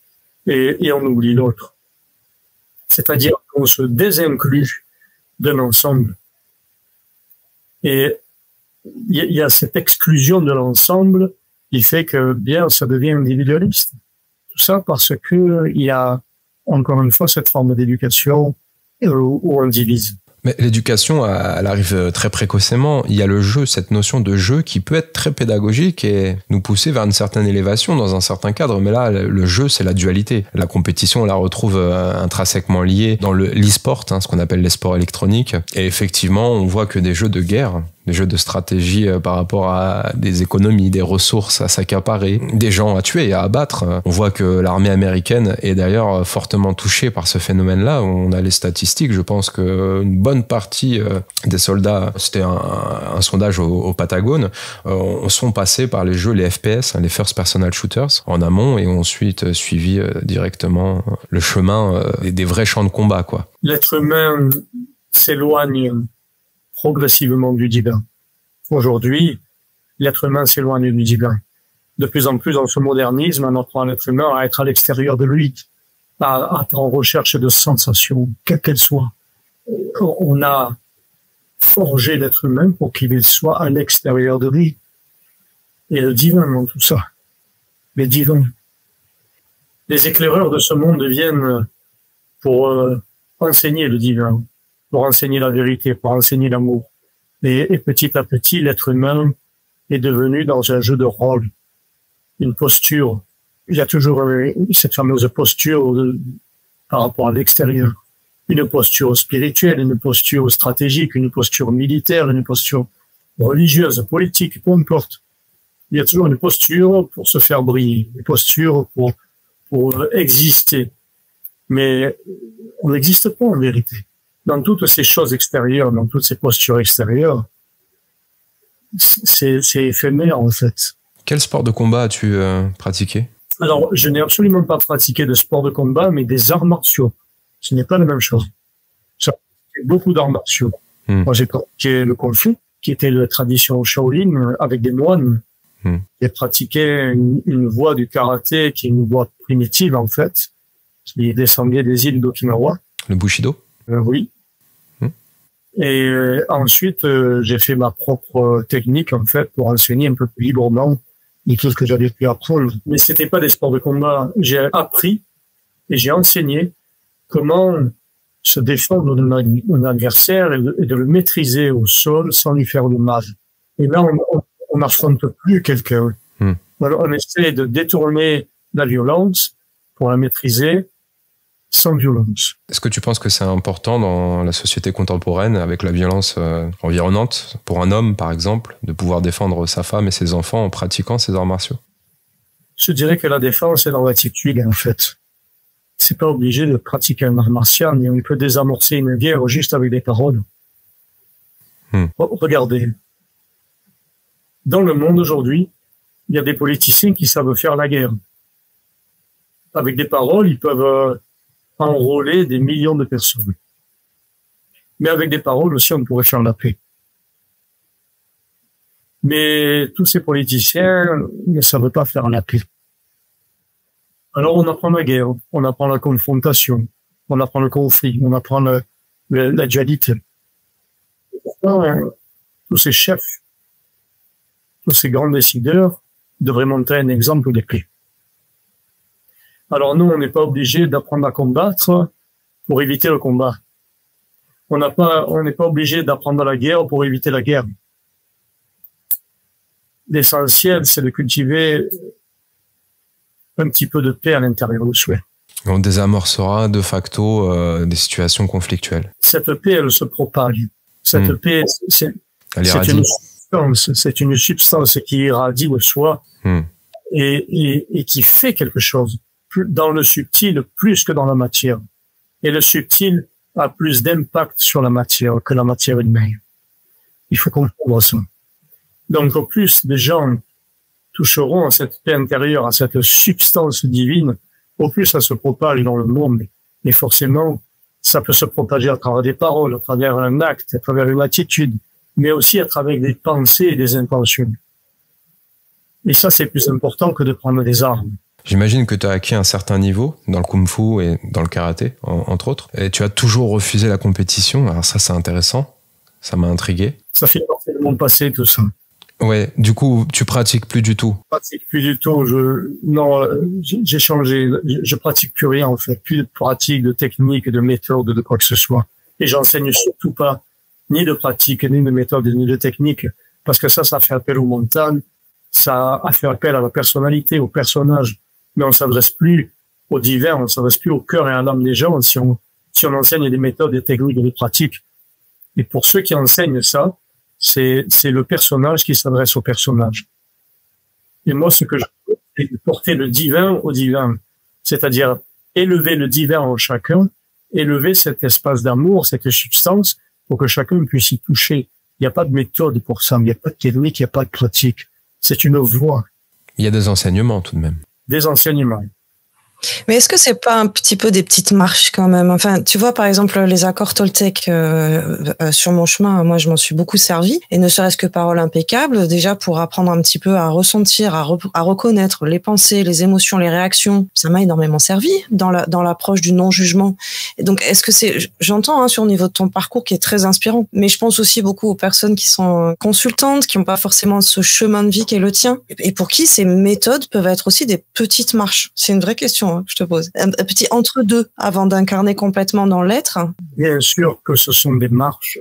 et on oublie l'autre. C'est-à-dire qu'on se désinclut d'un ensemble. Et il y a cette exclusion de l'ensemble qui fait que bien ça devient individualiste. Tout ça parce que il y a encore une fois cette forme d'éducation où on divise. Mais l'éducation, elle arrive très précocement. Il y a le jeu, cette notion de jeu qui peut être très pédagogique et nous pousser vers une certaine élévation dans un certain cadre. Mais là, le jeu, c'est la dualité. La compétition, on la retrouve intrinsèquement liée dans l'e-sport, ce qu'on appelle les sports électroniques. Et effectivement, on voit que des jeux de guerre, des jeux de stratégie par rapport à des économies, des ressources à s'accaparer, des gens à tuer et à abattre. On voit que l'armée américaine est d'ailleurs fortement touchée par ce phénomène-là. On a les statistiques. Je pense qu'une bonne partie des soldats, c'était un sondage au Patagone, sont passés par les jeux, les FPS, les First Personal Shooters, en amont et ont ensuite suivi directement le chemin des vrais champs de combat, quoi. L'être humain s'éloigne progressivement du divin. Aujourd'hui, l'être humain s'éloigne du divin. De plus en plus, dans ce modernisme, on apprend l'être humain à être à l'extérieur de lui, à être en recherche de sensations, quelles qu'elles soient. On a forgé l'être humain pour qu'il soit à l'extérieur de lui. Et le divin dans tout ça. Les divins. Les éclaireurs de ce monde viennent pour enseigner le divin, pour enseigner la vérité, pour enseigner l'amour. Et petit à petit, l'être humain est devenu dans un jeu de rôle, une posture. Il y a toujours cette fameuse posture par rapport à l'extérieur. Une posture spirituelle, une posture stratégique, une posture militaire, une posture religieuse, politique, peu importe. Il y a toujours une posture pour se faire briller, une posture pour exister. Mais on n'existe pas en vérité. Dans toutes ces choses extérieures, dans toutes ces postures extérieures, c'est éphémère en fait. Quel sport de combat as-tu pratiqué? Alors, je n'ai absolument pas pratiqué de sport de combat, mais des arts martiaux. Ce n'est pas la même chose. J'ai beaucoup d'arts martiaux. Moi, j'ai pratiqué le Kung Fu, qui était la tradition Shaolin, avec des moines. J'ai pratiqué une voie du karaté, qui est une voie primitive, en fait, qui descendait des îles d'Okinawa. Le Bushido? Oui. Et ensuite, j'ai fait ma propre technique, en fait, pour enseigner un peu plus librement tout ce que j'avais pu apprendre. Mais c'était pas des sports de combat. J'ai appris et j'ai enseigné comment se défendre d'un adversaire et de le maîtriser au sol sans lui faire de mal. Et là, on n'affronte plus quelqu'un. Alors, on essaie de détourner la violence pour la maîtriser sans violence. Est-ce que tu penses que c'est important dans la société contemporaine, avec la violence environnante, pour un homme, par exemple, de pouvoir défendre sa femme et ses enfants en pratiquant ces arts martiaux? Je dirais que la défense est dans l'attitude, en fait. C'est pas obligé de pratiquer un art martial, mais on peut désamorcer une guerre juste avec des paroles. Regardez. Dans le monde aujourd'hui, il y a des politiciens qui savent faire la guerre. Avec des paroles, ils peuvent enrôler des millions de personnes. Mais avec des paroles aussi, on pourrait faire la paix. Mais tous ces politiciens ne savent pas faire la paix. Alors on apprend la guerre, on apprend la confrontation, on apprend le conflit, on apprend la dualité. Tous ces chefs, tous ces grands décideurs devraient montrer un exemple de paix. Alors nous, on n'est pas obligé d'apprendre à combattre pour éviter le combat. On n'est pas obligé d'apprendre la guerre pour éviter la guerre. L'essentiel, c'est de cultiver un petit peu de paix à l'intérieur de soi. On désamorcera de facto des situations conflictuelles. Cette paix, elle se propage. Cette paix, c'est une substance qui irradie de soi et qui fait quelque chose. Dans le subtil plus que dans la matière. Et le subtil a plus d'impact sur la matière que la matière elle-même. Il faut comprendre ça. Donc, au plus des gens toucheront à cette paix intérieure, à cette substance divine, au plus ça se propage dans le monde. Et forcément, ça peut se propager à travers des paroles, à travers un acte, à travers une attitude, mais aussi à travers des pensées et des intentions. Et ça, c'est plus important que de prendre des armes. J'imagine que tu as acquis un certain niveau dans le kung-fu et dans le karaté, entre autres. Et tu as toujours refusé la compétition. Alors ça, c'est intéressant. Ça m'a intrigué. Ça fait partie de mon passé, tout ça. Ouais, du coup, tu pratiques plus du tout? Je pratique plus du tout. J'ai changé. Je pratique plus rien, en fait. Plus de pratique, de technique, de méthode, de quoi que ce soit. Et j'enseigne surtout pas ni de pratique, ni de méthode, ni de technique. Parce que ça fait appel aux montagnes. Ça a fait appel à la personnalité, au personnage. Mais on s'adresse plus au divin, on s'adresse plus au cœur et à l'âme des gens si on enseigne des méthodes, des techniques, des pratiques. Et pour ceux qui enseignent ça, c'est le personnage qui s'adresse au personnage. Et moi, ce que je veux, c'est de porter le divin au divin. C'est-à-dire élever le divin en chacun, élever cet espace d'amour, cette substance, pour que chacun puisse y toucher. Il n'y a pas de méthode pour ça, il n'y a pas de technique, il n'y a pas de pratique. C'est une voie. Il y a des enseignements tout de même. Des enseignements. Mais est-ce que c'est pas un petit peu des petites marches quand même? Enfin, tu vois, par exemple, les accords Toltec sur mon chemin, moi, je m'en suis beaucoup servi. Et ne serait-ce que paroles impeccables, déjà pour apprendre un petit peu à ressentir, à reconnaître les pensées, les émotions, les réactions. Ça m'a énormément servi dans l'approche du non-jugement. Et donc, est-ce que j'entends sur le niveau de ton parcours qui est très inspirant, mais je pense aussi beaucoup aux personnes qui sont consultantes, qui n'ont pas forcément ce chemin de vie qui est le tien, et pour qui ces méthodes peuvent être aussi des petites marches. C'est une vraie question. Je te pose. Un petit entre-deux avant d'incarner complètement dans l'être. Bien sûr que ce sont des marches,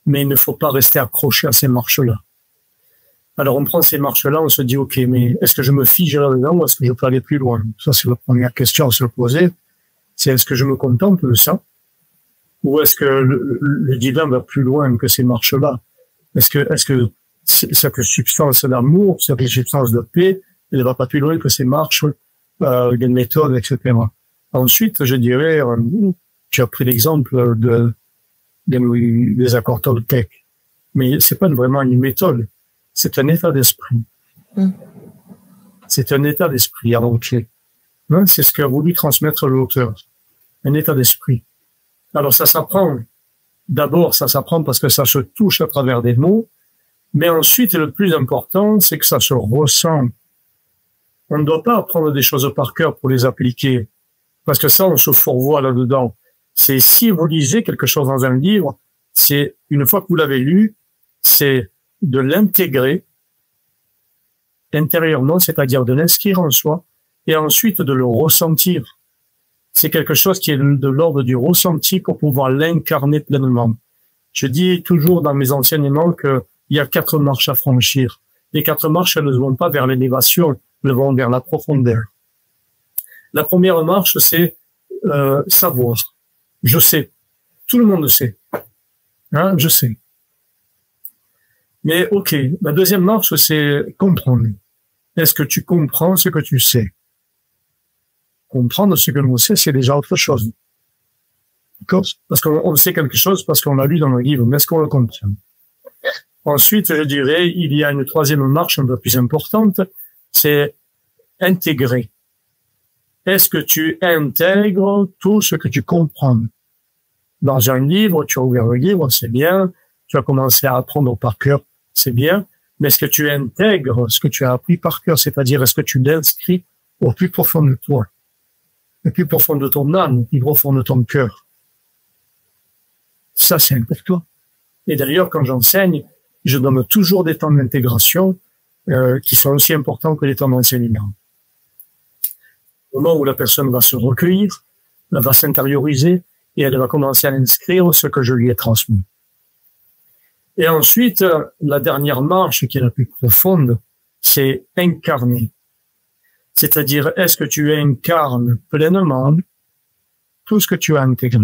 mais il ne faut pas rester accroché à ces marches-là. Alors on prend ces marches-là, on se dit, ok, mais est-ce que je me fige là-dedans ou est-ce que je peux aller plus loin? Ça, c'est la première question à se poser. C'est est-ce que je me contente de ça? Ou est-ce que le divin va plus loin que ces marches-là? Est-ce que cette substance d'amour, cette substance de paix, elle va pas plus loin que ces marches, des méthodes, etc. Ensuite, je dirais, tu as pris l'exemple des accords Toltec, mais c'est pas vraiment une méthode, c'est un état d'esprit. C'est un état d'esprit avant clé. Hein, c'est ce qu'a voulu transmettre l'auteur, un état d'esprit. Alors ça s'apprend. D'abord, ça s'apprend parce que ça se touche à travers des mots, mais ensuite, le plus important, c'est que ça se ressent. On ne doit pas apprendre des choses par cœur pour les appliquer, parce que ça, on se fourvoie là-dedans. C'est si vous lisez quelque chose dans un livre, c'est une fois que vous l'avez lu, c'est de l'intégrer intérieurement, c'est-à-dire de l'inscrire en soi, et ensuite de le ressentir. C'est quelque chose qui est de l'ordre du ressenti pour pouvoir l'incarner pleinement. Je dis toujours dans mes enseignements qu'il y a 4 marches à franchir. Les 4 marches, elles ne vont pas vers l'élévation, elles vont vers la profondeur. La première marche, c'est savoir. Je sais. Tout le monde sait. Hein, je sais. Mais ok, la deuxième marche, c'est comprendre. Est-ce que tu comprends ce que tu sais? Comprendre ce que l'on sait, c'est déjà autre chose. D'accord? Parce qu'on sait quelque chose parce qu'on l'a lu dans le livre, mais est-ce qu'on le comprend? Ensuite, je dirais, il y a une troisième marche un peu plus importante, c'est intégrer. Est-ce que tu intègres tout ce que tu comprends? Dans un livre, tu as ouvert le livre, c'est bien. Tu as commencé à apprendre par cœur, c'est bien. Mais est-ce que tu intègres ce que tu as appris par cœur? C'est-à-dire, est-ce que tu l'inscris au plus profond de toi? Le plus profond de ton âme, le plus profond de ton cœur. Ça, c'est important. Et d'ailleurs, quand j'enseigne, je donne toujours des temps d'intégration qui sont aussi importants que les temps d'enseignement. Au moment où la personne va se recueillir, elle va s'intérioriser et elle va commencer à inscrire ce que je lui ai transmis. Et ensuite, la dernière marche qui est la plus profonde, c'est incarner. C'est-à-dire, est-ce que tu incarnes pleinement tout ce que tu as intégré?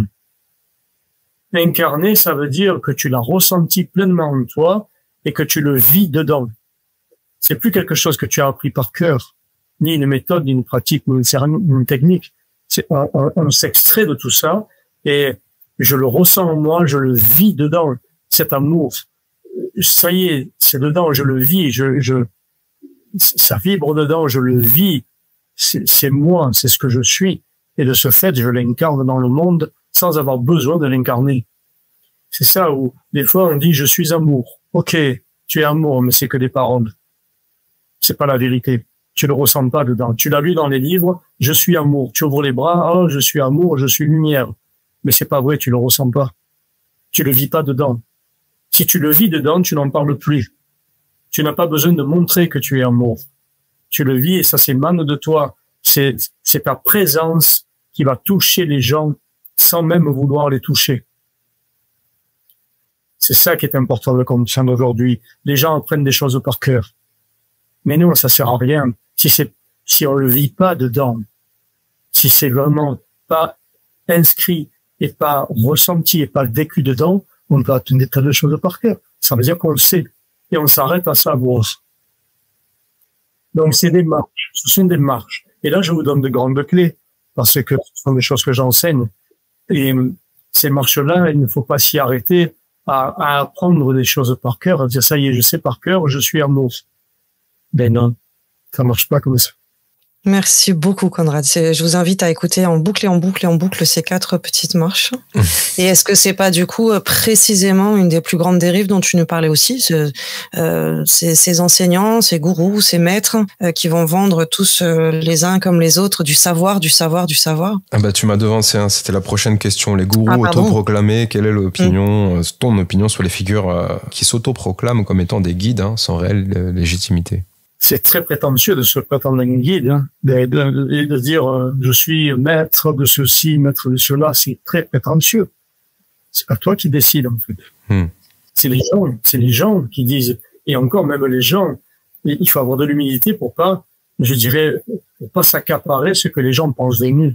Incarner, ça veut dire que tu l'as ressenti pleinement en toi et que tu le vis dedans. C'est plus quelque chose que tu as appris par cœur, ni une méthode, ni une pratique, ni une technique. On s'extrait de tout ça et je le ressens en moi, je le vis dedans, cet amour. Ça y est, c'est dedans, je le vis, ça vibre dedans, je le vis. C'est moi, c'est ce que je suis. Et de ce fait, je l'incarne dans le monde sans avoir besoin de l'incarner. C'est ça où, des fois, on dit, je suis amour. Ok, tu es amour, mais c'est que des paroles. C'est pas la vérité. Tu le ressens pas dedans. Tu l'as lu dans les livres, je suis amour. Tu ouvres les bras, oh, je suis amour, je suis lumière. Mais c'est pas vrai, tu le ressens pas. Tu le vis pas dedans. Si tu le vis dedans, tu n'en parles plus. Tu n'as pas besoin de montrer que tu es amour. Tu le vis et ça s'émane de toi. C'est ta présence qui va toucher les gens sans même vouloir les toucher. C'est ça qui est important de comprendre aujourd'hui. Les gens apprennent des choses par cœur. Mais non, ça sert à rien. Si on le vit pas dedans, si c'est vraiment pas inscrit et pas ressenti et pas vécu dedans, on peut atteindre des tas de choses par cœur. Ça veut dire qu'on le sait. Et on s'arrête à savoir. Donc, c'est des marches. Ce sont des marches. Et là, je vous donne de grandes clés parce que ce sont des choses que j'enseigne. Et ces marches-là, il ne faut pas s'y arrêter à apprendre des choses par cœur, à dire ça y est, je sais par cœur, je suis amour. Ben non, ça marche pas comme ça. Merci beaucoup, Conrad. Je vous invite à écouter en boucle et en boucle et en boucle ces 4 petites marches. Et est-ce que c'est pas du coup précisément une des plus grandes dérives dont tu nous parlais aussi, ces enseignants, ces gourous, ces maîtres qui vont vendre tous les uns comme les autres du savoir, du savoir, du savoir? Ah bah tu m'as devancé, hein. C'était la prochaine question. Les gourous autoproclamés, quelle est l'opinion, ton opinion sur les figures qui s'autoproclament comme étant des guides sans réelle légitimité? C'est très prétentieux de se prétendre un guide, hein, de dire je suis maître de ceci, maître de cela, c'est très prétentieux. C'est pas toi qui décides en fait. C'est les gens qui disent. Et encore même les gens, il faut avoir de l'humilité pour pas, je dirais, pour pas s'accaparer ce que les gens pensent de nous.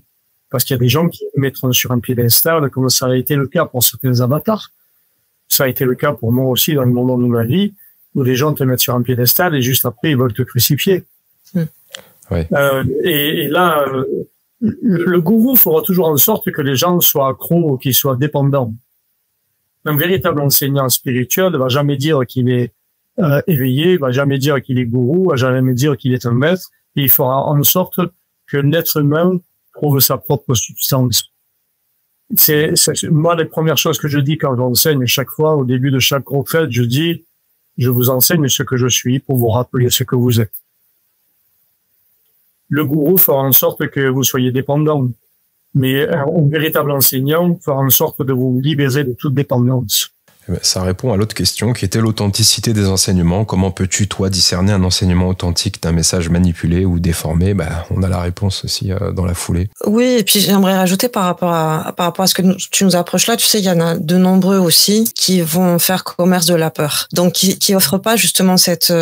Parce qu'il y a des gens qui mettront sur un piédestal, comme ça a été le cas pour certains avatars. Ça a été le cas pour moi aussi dans le moment de ma vie. où les gens te mettent sur un piédestal et juste après ils veulent te crucifier. Ouais. Et là, le gourou fera toujours en sorte que les gens soient accros ou qu'ils soient dépendants. Un véritable enseignant spirituel ne va jamais dire qu'il est éveillé, il va jamais dire qu'il est gourou, va jamais dire qu'il est un maître, et il fera en sorte que l'être humain trouve sa propre substance. C'est moi les premières choses que je dis quand j'enseigne chaque fois au début de chaque retraite, je dis je vous enseigne ce que je suis pour vous rappeler ce que vous êtes. Le gourou fera en sorte que vous soyez dépendant, mais un véritable enseignant fera en sorte de vous libérer de toute dépendance. Ça répond à l'autre question qui était l'authenticité des enseignements. Comment peux-tu, toi, discerner un enseignement authentique d'un message manipulé ou déformé? On a la réponse aussi dans la foulée. Oui, et puis j'aimerais rajouter par rapport à ce que tu nous approches là, tu sais, il y en a de nombreux aussi qui vont faire commerce de la peur. Donc, qui offrent pas justement cette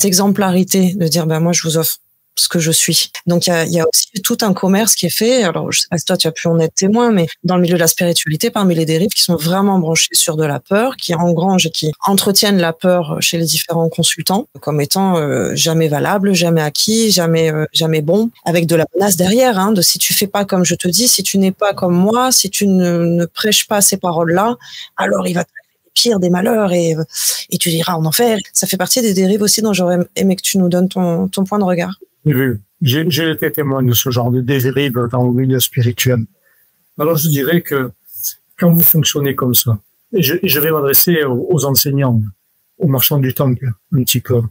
exemplarité de dire, moi, je vous offre ce que je suis. Donc, il y a aussi tout un commerce qui est fait. Alors, je sais pas si toi, tu as pu en être témoin, mais dans le milieu de la spiritualité, parmi les dérives qui sont vraiment branchées sur de la peur, qui engrangent et qui entretiennent la peur chez les différents consultants comme étant jamais valable, jamais acquis, jamais bon, avec de la menace derrière, de si tu fais pas comme je te dis, si tu n'es pas comme moi, si tu ne prêches pas ces paroles-là, alors il va te pire des malheurs et tu diras en enfer. Ça fait partie des dérives aussi dont j'aurais aimé que tu nous donnes ton point de regard. J'ai été témoin de ce genre de dérive dans le milieu spirituel. Alors je dirais que quand vous fonctionnez comme ça, et je vais m'adresser aux enseignants, aux marchands du temple, un petit peu.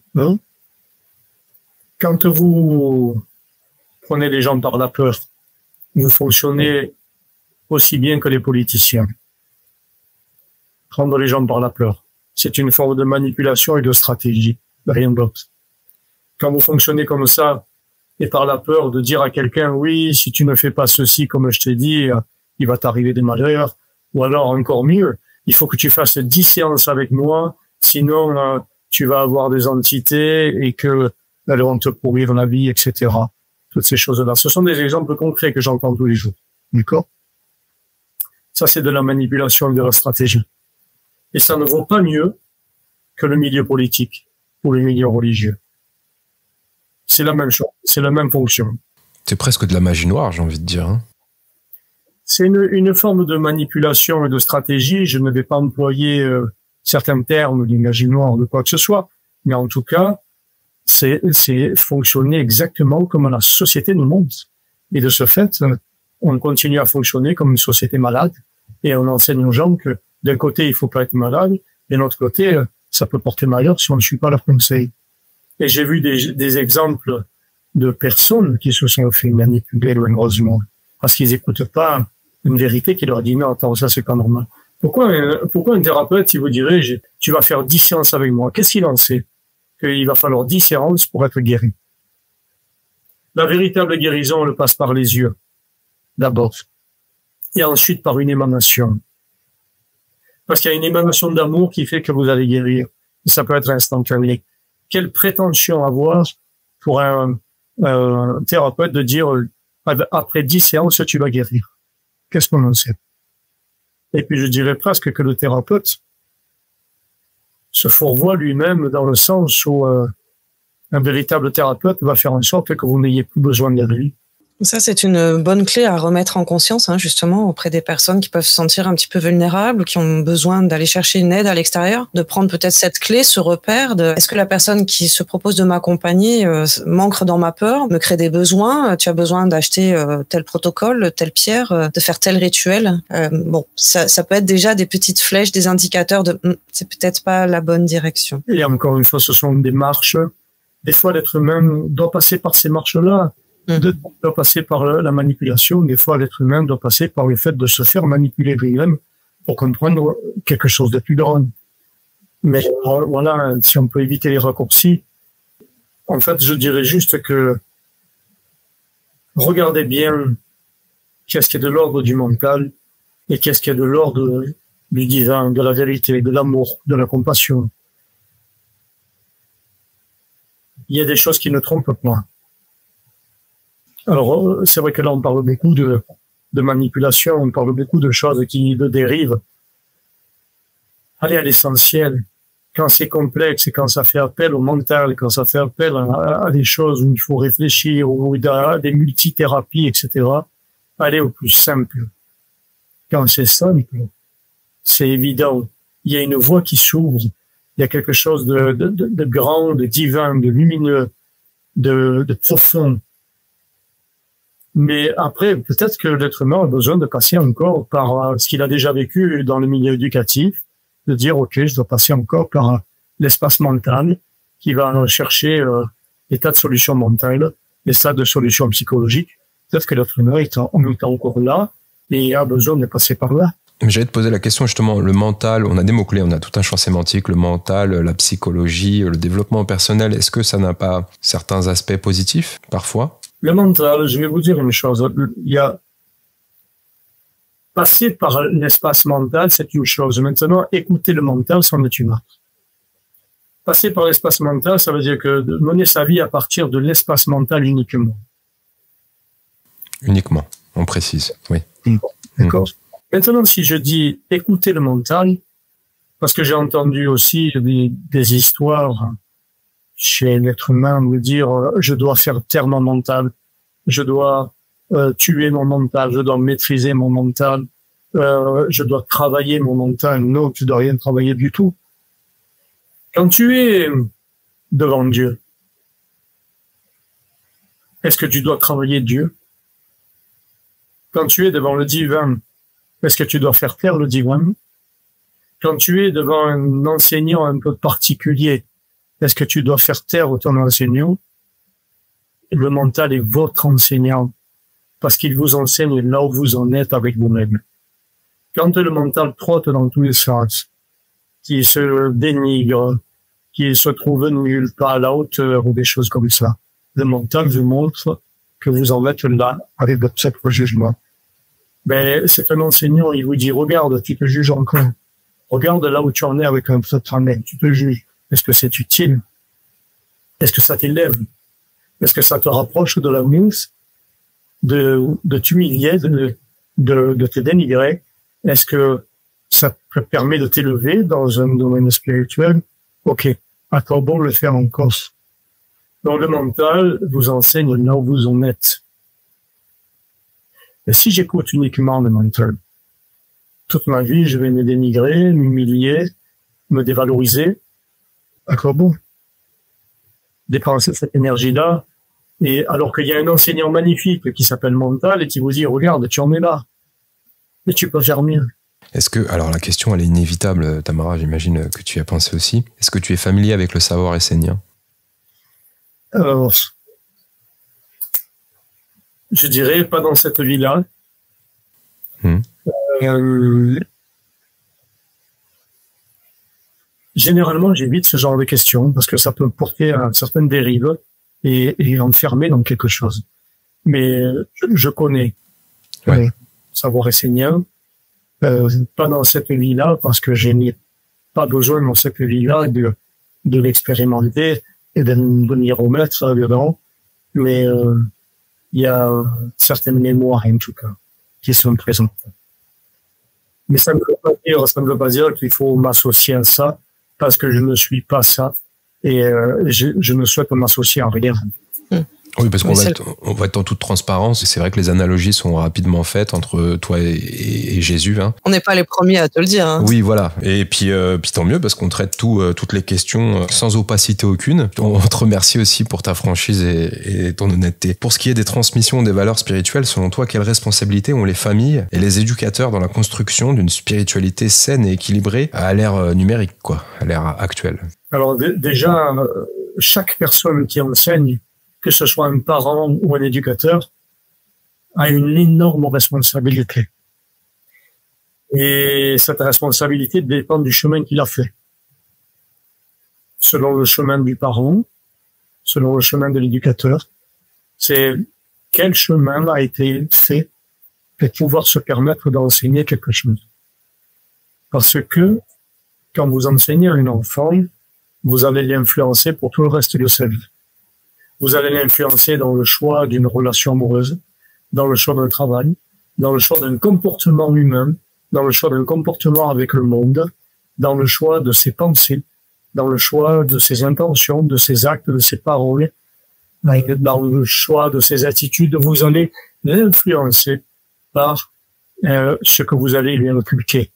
Quand vous prenez les gens par la peur, vous fonctionnez aussi bien que les politiciens. Prendre les gens par la peur, c'est une forme de manipulation et de stratégie, rien d'autre. Quand vous fonctionnez comme ça, et par la peur de dire à quelqu'un, oui, si tu ne fais pas ceci comme je t'ai dit, il va t'arriver des malheurs, ou alors encore mieux, il faut que tu fasses 10 séances avec moi, sinon tu vas avoir des entités et que elles vont te pourrir la vie, etc. Toutes ces choses-là. Ce sont des exemples concrets que j'entends tous les jours. D'accord? Ça, c'est de la manipulation et de la stratégie. Et ça ne vaut pas mieux que le milieu politique ou le milieu religieux. C'est la même chose, c'est la même fonction. C'est presque de la magie noire, j'ai envie de dire. C'est une forme de manipulation et de stratégie. Je ne vais pas employer certains termes de magie noire ou de quoi que ce soit, mais en tout cas, c'est fonctionner exactement comme la société nous montre. Et de ce fait, on continue à fonctionner comme une société malade et on enseigne aux gens que d'un côté, il faut pas être malade, et de l'autre côté, ça peut porter malheur si on ne suit pas leurs conseils. Et j'ai vu des exemples de personnes qui se sont fait manipuler, malheureusement, parce qu'ils n'écoutent pas une vérité qui leur dit non, attends, ça c'est pas normal. Pourquoi un thérapeute, il vous dirait, tu vas faire 10 séances avec moi? Qu'est-ce qu'il en sait? Qu'il va falloir 10 séances pour être guéri. La véritable guérison, elle passe par les yeux, d'abord, et ensuite par une émanation. Parce qu'il y a une émanation d'amour qui fait que vous allez guérir. Et ça peut être instantané. Quelle prétention avoir pour un thérapeute de dire après 10 séances, tu vas guérir? Qu'est-ce qu'on en sait? Et puis je dirais presque que le thérapeute se fourvoie lui-même dans le sens où un véritable thérapeute va faire en sorte que vous n'ayez plus besoin de lui. Ça, c'est une bonne clé à remettre en conscience, justement, auprès des personnes qui peuvent se sentir un petit peu vulnérables, qui ont besoin d'aller chercher une aide à l'extérieur, de prendre peut-être cette clé, ce repère de est-ce que la personne qui se propose de m'accompagner m'ancre dans ma peur, me crée des besoins, tu as besoin d'acheter tel protocole, telle pierre, de faire tel rituel. Ça peut être déjà des petites flèches, des indicateurs de c'est peut-être pas la bonne direction. Et encore une fois, ce sont des marches. Des fois, l'être humain doit passer par ces marches-là. Doit passer par la manipulation. Des fois, l'être humain doit passer par le fait de se faire manipuler lui-même pour comprendre quelque chose de plus grand. Mais voilà, si on peut éviter les raccourcis, en fait, je dirais juste que regardez bien qu'est-ce qui est de l'ordre du mental et qu'est-ce qui est de l'ordre du divin, de la vérité, de l'amour, de la compassion. Il y a des choses qui ne trompent pas. Alors, c'est vrai que là, on parle beaucoup de manipulation, on parle beaucoup de choses de dérives. Allez à l'essentiel. quand c'est complexe et quand ça fait appel au mental, quand ça fait appel à des choses où il faut réfléchir, ou à des multithérapies, etc., allez au plus simple. Quand c'est simple, c'est évident. Il y a une voie qui s'ouvre. Il y a quelque chose de grand, de divin, de lumineux, de profond. Mais après, peut-être que l'être humain a besoin de passer encore par ce qu'il a déjà vécu dans le milieu éducatif, de dire, OK, je dois passer encore par l'espace mental qui va chercher des tas de solutions mentales, des tas de solutions psychologiques. Peut-être que l'être humain est encore là et a besoin de passer par là. J'allais te poser la question justement, le mental, on a des mots-clés, on a tout un champ sémantique, le mental, la psychologie, le développement personnel. Est-ce que ça n'a pas certains aspects positifs parfois? Le mental, je vais vous dire une chose, il y a passer par l'espace mental, c'est une chose. Maintenant, écouter le mental, c'en est une autre. Passer par l'espace mental, ça veut dire que de mener sa vie à partir de l'espace mental uniquement. Uniquement, on précise, oui. D'accord. Maintenant, si je dis écouter le mental, parce que j'ai entendu aussi des histoires chez l'être humain de dire je dois faire taire mon mental, je dois tuer mon mental, je dois maîtriser mon mental, je dois travailler mon mental. Non, tu dois rien travailler du tout. Quand tu es devant Dieu, est-ce que tu dois travailler Dieu? Quand tu es devant le divin, est-ce que tu dois faire taire le divin? Quand tu es devant un enseignant un peu particulier, est-ce que tu dois faire taire ton enseignant? Le mental est votre enseignant parce qu'il vous enseigne là où vous en êtes avec vous-même. Quand le mental trotte dans tous les sens, qui se dénigre, qui se trouve nul, pas à la hauteur ou des choses comme ça, le mental vous montre que vous en êtes là avec votre propre jugement. Ben, c'est un enseignant, il vous dit, regarde, tu te juges encore. Regarde là où tu en es avec un peu de toi-même, tu te juges. Est-ce que c'est utile? Est-ce que ça t'élève? Est-ce que ça te rapproche de la mousse, de t'humilier, de te dénigrer? Est-ce que ça te permet de t'élever dans un domaine spirituel? Ok, à quoi bon le faire encore? Donc le mental vous enseigne là où vous en êtes. Et si j'écoute uniquement le mental, toute ma vie, je vais me dénigrer, m'humilier, me dévaloriser. À quoi bon? Dépenser cette énergie-là, et alors qu'il y a un enseignant magnifique qui s'appelle mental et qui vous dit, regarde, tu en es là. Et tu peux faire mieux. Est-ce que, alors la question elle est inévitable, Tamara, j'imagine que tu y as pensé aussi. Est-ce que tu es familier avec le savoir essénien? Je dirais pas dans cette vie-là. Généralement, j'évite ce genre de questions parce que ça peut porter à certaines dérives et enfermer dans quelque chose. Mais je connais savoir essénien, pas dans cette vie-là parce que je n'ai pas besoin dans cette vie-là de l'expérimenter et de m'y remettre dedans. Mais il y a certaines mémoires, en tout cas, qui sont présentes. Mais ça ne veut pas dire qu'il faut m'associer à ça, parce que je ne suis pas ça, et je ne souhaite m'associer à rien. Oui, parce qu'on va être en toute transparence, et c'est vrai que les analogies sont rapidement faites entre toi et Jésus. Hein. On n'est pas les premiers à te le dire. Hein. Oui, voilà. Et puis tant mieux, parce qu'on traite toutes les questions sans opacité aucune. On te remercie aussi pour ta franchise et ton honnêteté. Pour ce qui est des transmissions des valeurs spirituelles, selon toi, quelle responsabilité ont les familles et les éducateurs dans la construction d'une spiritualité saine et équilibrée à l'ère numérique, quoi, à l'ère actuelle? Alors déjà, chaque personne qui enseigne, que ce soit un parent ou un éducateur, a une énorme responsabilité. Et cette responsabilité dépend du chemin qu'il a fait. Selon le chemin du parent, selon le chemin de l'éducateur, c'est quel chemin a été fait pour pouvoir se permettre d'enseigner quelque chose. Parce que quand vous enseignez à un enfant, vous allez l'influencer pour tout le reste de sa vie. Vous allez l'influencer dans le choix d'une relation amoureuse, dans le choix d'un travail, dans le choix d'un comportement humain, dans le choix d'un comportement avec le monde, dans le choix de ses pensées, dans le choix de ses intentions, de ses actes, de ses paroles, dans le choix de ses attitudes. Vous allez l'influencer par ce que vous allez lui inculquer.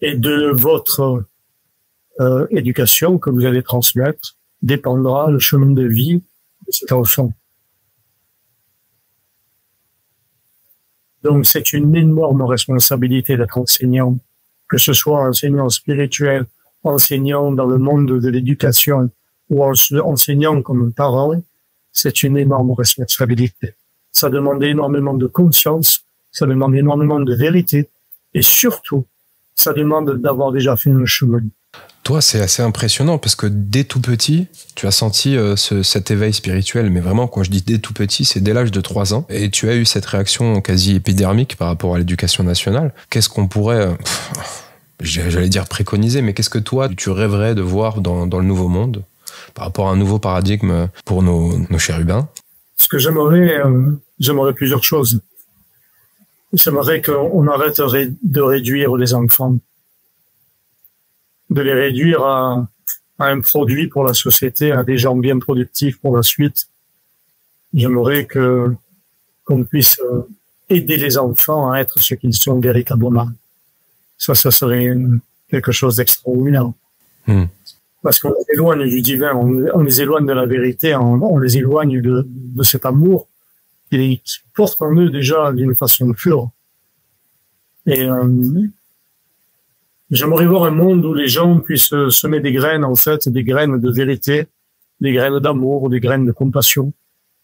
Et de votre éducation que vous allez transmettre dépendra le chemin de vie de cet enfant. Donc c'est une énorme responsabilité d'être enseignant, que ce soit enseignant spirituel, enseignant dans le monde de l'éducation ou enseignant comme parent, c'est une énorme responsabilité. Ça demande énormément de conscience, ça demande énormément de vérité et surtout, ça demande d'avoir déjà fait un chemin. Toi, c'est assez impressionnant parce que dès tout petit, tu as senti cet éveil spirituel. Mais vraiment, quand je dis dès tout petit, c'est dès l'âge de 3 ans. Et tu as eu cette réaction quasi épidermique par rapport à l'éducation nationale. Qu'est-ce qu'on pourrait, j'allais dire préconiser, mais qu'est-ce que toi, tu rêverais de voir dans le nouveau monde par rapport à un nouveau paradigme pour nos chérubins? Ce que j'aimerais plusieurs choses. J'aimerais qu'on arrête de réduire les enfants, de les réduire à un produit pour la société, à des gens bien productifs pour la suite. J'aimerais qu'on puisse aider les enfants à être ce qu'ils sont véritablement. Ça serait quelque chose d'extraordinaire. Parce qu'on les éloigne du divin, on les éloigne de la vérité, on les éloigne de cet amour qui porte en eux déjà d'une façon pure. Et j'aimerais voir un monde où les gens puissent semer des graines, en fait, des graines de vérité, des graines d'amour, des graines de compassion,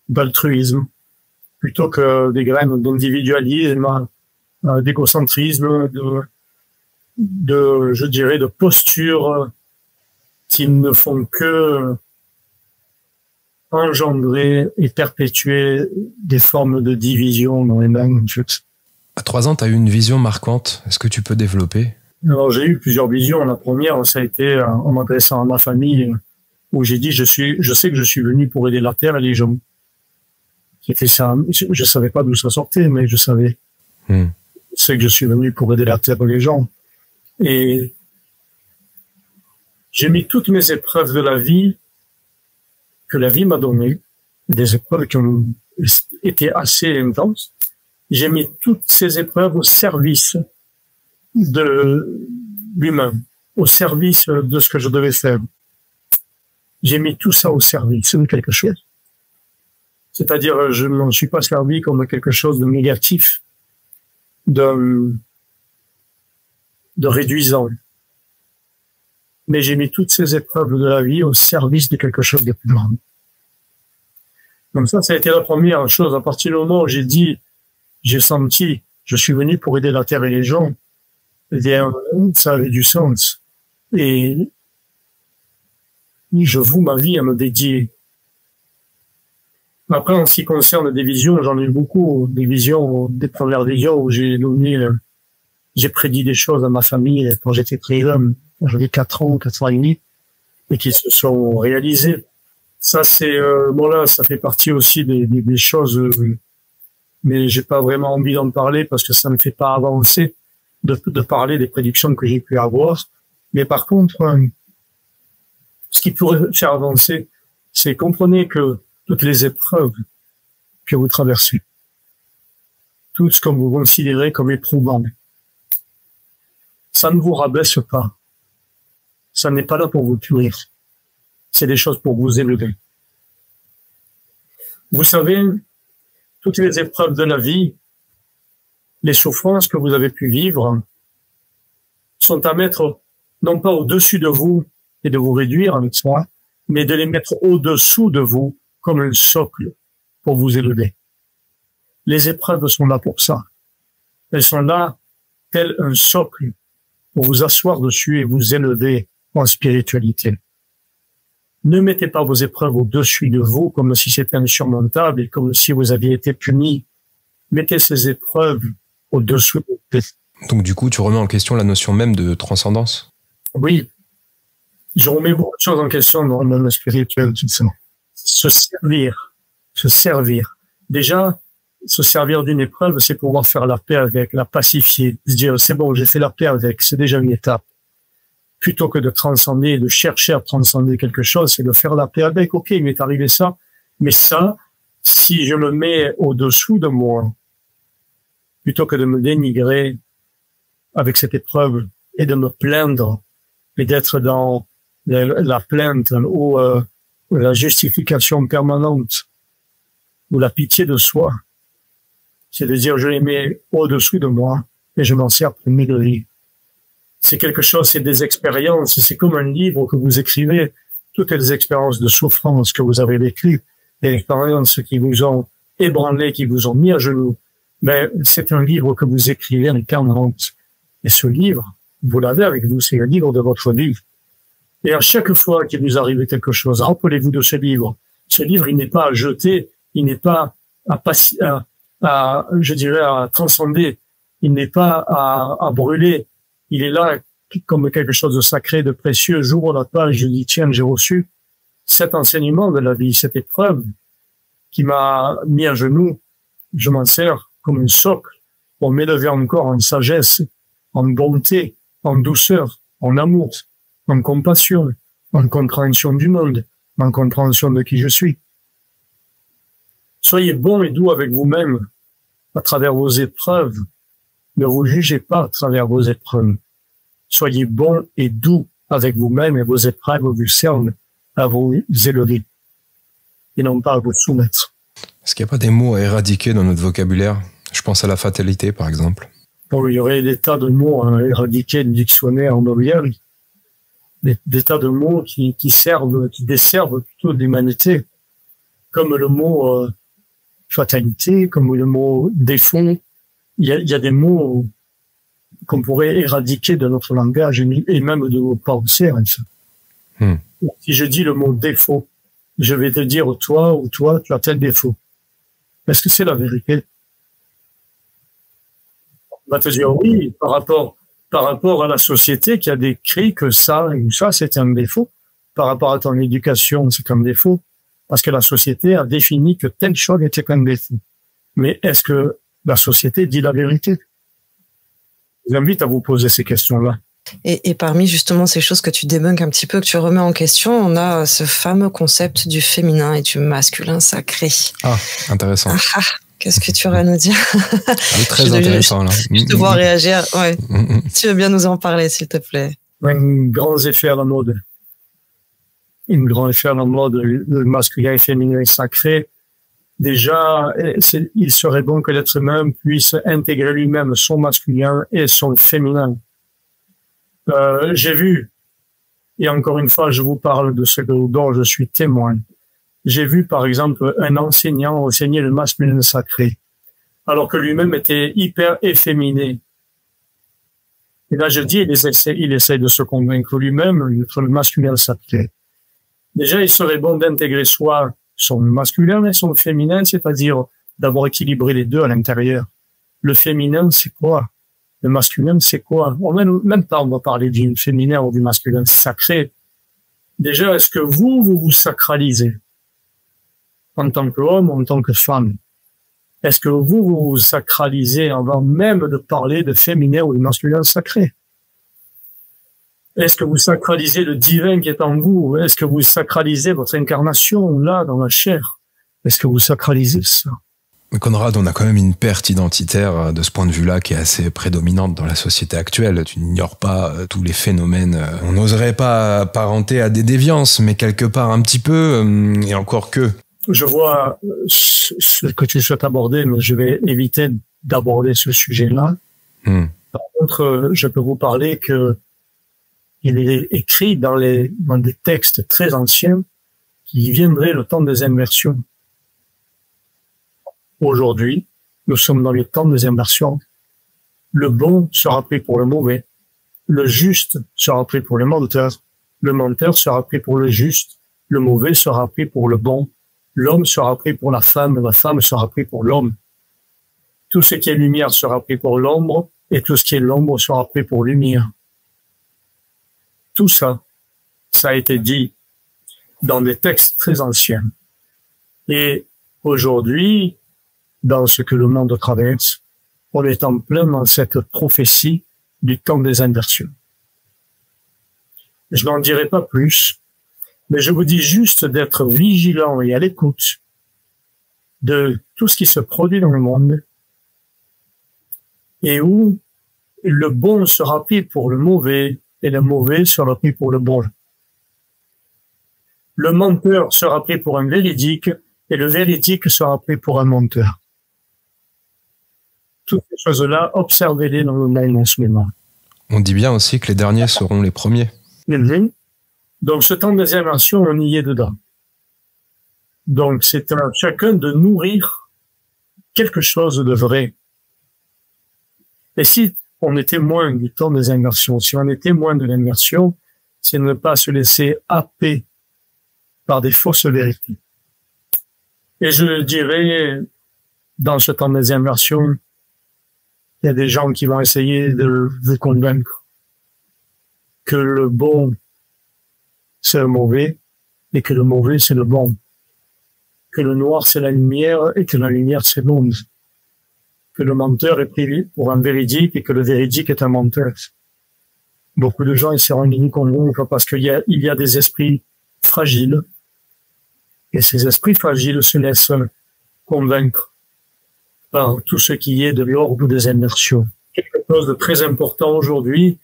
d'altruisme, plutôt que des graines d'individualisme, d'égocentrisme, je dirais, de posture qui ne font que engendrer et perpétuer des formes de division dans les mêmes. À 3 ans, tu as eu une vision marquante. Est-ce que tu peux développer? Alors, j'ai eu plusieurs visions. La première, ça a été en m'adressant à ma famille, où j'ai dit, je sais que je suis venu pour aider la terre et les gens. C'était ça. Je savais pas d'où ça sortait, mais je savais. Je sais que je suis venu pour aider la terre et les gens. Et j'ai mis toutes mes épreuves de la vie que la vie m'a données, des épreuves qui ont été assez intenses. J'ai mis toutes ces épreuves au service de l'humain, au service de ce que je devais faire. J'ai mis tout ça au service de quelque chose. C'est-à-dire, je ne m'en suis pas servi comme quelque chose de négatif, de réduisant. Mais j'ai mis toutes ces épreuves de la vie au service de quelque chose de plus grand. Comme ça a été la première chose. À partir du moment où j'ai senti, je suis venu pour aider la terre et les gens, eh bien, ça avait du sens. Et je voue ma vie à me dédier. Après, en ce qui concerne des visions, j'en ai eu beaucoup. Des premières visions où j'ai prédit des choses à ma famille quand j'étais très jeune. J'avais 4 ans et demi, et qui se sont réalisées. Ça, c'est là, ça fait partie aussi des choses, mais j'ai pas vraiment envie d'en parler parce que ça ne me fait pas avancer de parler des prédictions que j'ai pu avoir. Mais par contre, ce qui pourrait faire avancer, c'est comprenez que toutes les épreuves que vous traversez, tout ce que vous considérez comme éprouvant, ça ne vous rabaisse pas. Ça n'est pas là pour vous punir. C'est des choses pour vous élever. Vous savez, toutes les épreuves de la vie, les souffrances que vous avez pu vivre, sont à mettre non pas au-dessus de vous et de vous réduire avec soi, mais de les mettre au-dessous de vous comme un socle pour vous élever. Les épreuves sont là pour ça. Elles sont là tel un socle pour vous asseoir dessus et vous élever en spiritualité. Ne mettez pas vos épreuves au-dessus de vous comme si c'était insurmontable et comme si vous aviez été puni. Mettez ces épreuves au-dessous de vous. Donc du coup, tu remets en question la notion même de transcendance? Oui. Je remets beaucoup de choses en question dans le monde spirituel, justement. Se servir. Déjà, se servir d'une épreuve, c'est pouvoir faire la paix avec, la pacifier. Se dire, c'est bon, j'ai fait la paix avec, c'est déjà une étape. plutôt que de transcender, de chercher à transcender quelque chose, c'est de faire la paix avec. Ok, il m'est arrivé ça, mais ça, si je me mets au-dessous de moi, plutôt que de me dénigrer avec cette épreuve et de me plaindre et d'être dans la plainte ou la justification permanente ou la pitié de soi, c'est de dire je les mets au-dessous de moi et je m'en sers pour maigrir. C'est quelque chose, c'est des expériences, c'est comme un livre que vous écrivez, toutes les expériences de souffrance que vous avez vécues, les expériences qui vous ont ébranlé, qui vous ont mis à genoux, mais c'est un livre que vous écrivez en permanence. Et ce livre, vous l'avez avec vous, c'est le livre de votre vie. Et à chaque fois qu'il vous arrive quelque chose, rappelez-vous de ce livre. Ce livre, il n'est pas à jeter, il n'est pas je dirais, à transcender, il n'est pas à brûler. Il est là comme quelque chose de sacré, de précieux. J'ouvre la page, je dis, tiens, j'ai reçu cet enseignement de la vie, cette épreuve qui m'a mis à genoux. Je m'en sers comme un socle pour m'élever encore en sagesse, en bonté, en douceur, en amour, en compassion, en compréhension du monde, en compréhension de qui je suis. Soyez bons et doux avec vous-même à travers vos épreuves. Ne vous jugez pas à travers vos épreuves. Soyez bons et doux avec vous-même et vos épreuves vous servent à vous élever et non pas à vous soumettre. Est-ce qu'il n'y a pas des mots à éradiquer dans notre vocabulaire? Je pense à la fatalité, par exemple. Bon, il y aurait des tas de mots à éradiquer du dictionnaire mobilier, des tas de mots qui desservent plutôt l'humanité, comme le mot fatalité, comme le mot défaut. Il y a des mots qu'on pourrait éradiquer de notre langage et même de nos pensées. Si je dis le mot défaut, je vais te dire toi ou toi, tu as tel défaut. Est-ce que c'est la vérité? On va te dire oui, par rapport à la société qui a décrit que ça ou ça, c'est un défaut. Par rapport à ton éducation, c'est un défaut. Parce que la société a défini que telle chose était un défaut. Mais est-ce que la société dit la vérité? Je vous invite à vous poser ces questions-là. Et parmi justement ces choses que tu débunkes un petit peu, que tu remets en question, on a ce fameux concept du féminin et du masculin sacré. Ah, intéressant. Qu'est-ce que tu aurais à nous dire? Très intéressant, là. Je te vois réagir. Ouais. Tu veux bien nous en parler, s'il te plaît? Un grand effet à la mode. Un grand effet à la mode, le masculin et féminin sacré. Déjà, il serait bon que l'être humain puisse intégrer lui-même son masculin et son féminin. J'ai vu, et encore une fois, je vous parle de ce dont je suis témoin. J'ai vu, par exemple, un enseignant enseigner le masculin sacré, alors que lui-même était hyper efféminé. Et là, je dis, il essaie de se convaincre lui-même d'être le masculin sacré. Déjà, il serait bon d'intégrer soit son masculin et son féminin, c'est-à-dire d'avoir équilibré les deux à l'intérieur. Le féminin, c'est quoi? Le masculin, c'est quoi? Même pas, on va parler du féminin ou du masculin sacré. Déjà, est-ce que vous sacralisez? En tant qu'homme, en tant que femme? Est-ce que vous sacralisez avant même de parler de féminin ou de masculin sacré? Est-ce que vous sacralisez le divin qui est en vous? Est-ce que vous sacralisez votre incarnation, là, dans la chair? Est-ce que vous sacralisez ça? Conrad, on a quand même une perte identitaire de ce point de vue-là qui est assez prédominante dans la société actuelle. Tu n'ignores pas tous les phénomènes. On n'oserait pas apparenter à des déviances, mais quelque part un petit peu, et encore que. Je vois ce que tu souhaites aborder, mais je vais éviter d'aborder ce sujet-là. Par contre, je peux vous parler que il est écrit dans des textes très anciens qu'il viendrait le temps des inversions. Aujourd'hui, nous sommes dans le temps des inversions. Le bon sera pris pour le mauvais. Le juste sera pris pour le menteur sera pris pour le juste. Le mauvais sera pris pour le bon. L'homme sera pris pour la femme sera pris pour l'homme. Tout ce qui est lumière sera pris pour l'ombre, et tout ce qui est l'ombre sera pris pour lumière. Tout ça, ça a été dit dans des textes très anciens. Et aujourd'hui, dans ce que le monde traverse, on est en plein dans cette prophétie du temps des inversions. Je n'en dirai pas plus, mais je vous dis juste d'être vigilant et à l'écoute de tout ce qui se produit dans le monde et où le bon sera pris pour le mauvais et le mauvais sera pris pour le bon. Le menteur sera pris pour un véridique et le véridique sera pris pour un menteur. Toutes ces choses-là, observez-les dans le monde en ce moment. On dit bien aussi que les derniers seront les premiers. Donc, ce temps des inversions, on y est dedans. Donc, c'est à chacun de nourrir quelque chose de vrai. Et si on est témoin du temps des inversions, si on est témoin de l'inversion, c'est ne pas se laisser happer par des fausses vérités. Et je dirais, dans ce temps des inversions, il y a des gens qui vont essayer de vous convaincre que le bon, c'est le mauvais, et que le mauvais, c'est le bon. Que le noir, c'est la lumière, et que la lumière, c'est l'ombre. Que le menteur est pris pour un véridique, et que le véridique est un menteur. Beaucoup de gens essaieront de nous convaincre parce qu'il y a des esprits fragiles, et ces esprits fragiles se laissent convaincre par tout ce qui est de l'ordre des inversions. Quelque chose de très important aujourd'hui,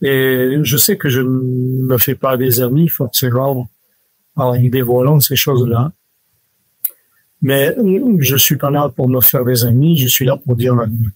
et je sais que je ne me fais pas des amis forcément en dévoilant ces choses-là, mais je suis pas là pour me faire des amis, je suis là pour dire la vérité.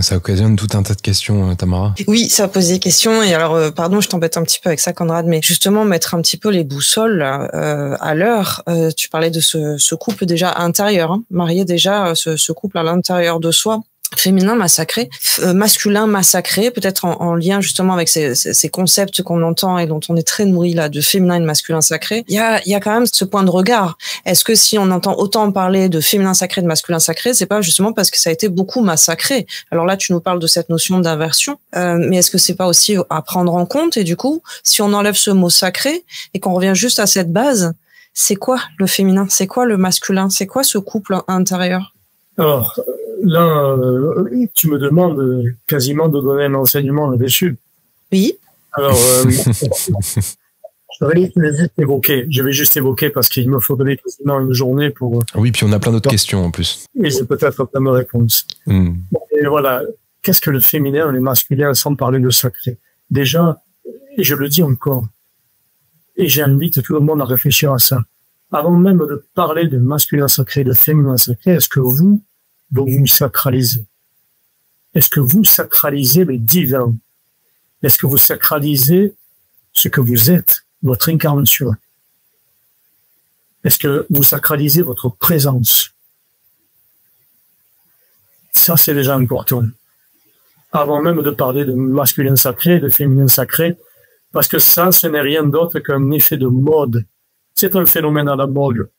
Ça occasionne tout un tas de questions, Tamara. Oui, ça pose des questions. Et alors, pardon, je t'embête un petit peu avec ça, Conrad, mais justement, mettre un petit peu les boussoles à l'heure. Tu parlais de ce couple déjà intérieur, hein, marié déjà, ce couple à l'intérieur de soi. Féminin massacré, masculin massacré, peut-être en lien justement avec ces concepts qu'on entend et dont on est très nourri là de féminin et de masculin sacré. Il y a quand même ce point de regard. Est-ce que si on entend autant parler de féminin sacré, de masculin sacré, c'est pas justement parce que ça a été beaucoup massacré? Alors là, tu nous parles de cette notion d'inversion, mais est-ce que c'est pas aussi à prendre en compte? Et du coup, si on enlève ce mot sacré et qu'on revient juste à cette base, c'est quoi le féminin? C'est quoi le masculin? C'est quoi ce couple intérieur? Alors, là, tu me demandes quasiment de donner un enseignement là-dessus. Oui. Alors, je vais juste évoquer parce qu'il me faudrait quasiment une journée pour... Oui, puis on a plein d'autres questions en plus. Et j'ai peut-être plein de réponses. Et voilà, qu'est-ce que le féminin et le masculin sans parler de sacré? Déjà, et je le dis encore, et j'invite tout le monde à réfléchir à ça. Avant même de parler de masculin sacré, de féminin sacré, est-ce que vous sacralisez? Est-ce que vous sacralisez le divin? Est-ce que vous sacralisez ce que vous êtes, votre incarnation? Est-ce que vous sacralisez votre présence? Ça, c'est déjà important. Avant même de parler de masculin sacré, de féminin sacré, parce que ça, ce n'est rien d'autre qu'un effet de mode. C'est un phénomène à la mode.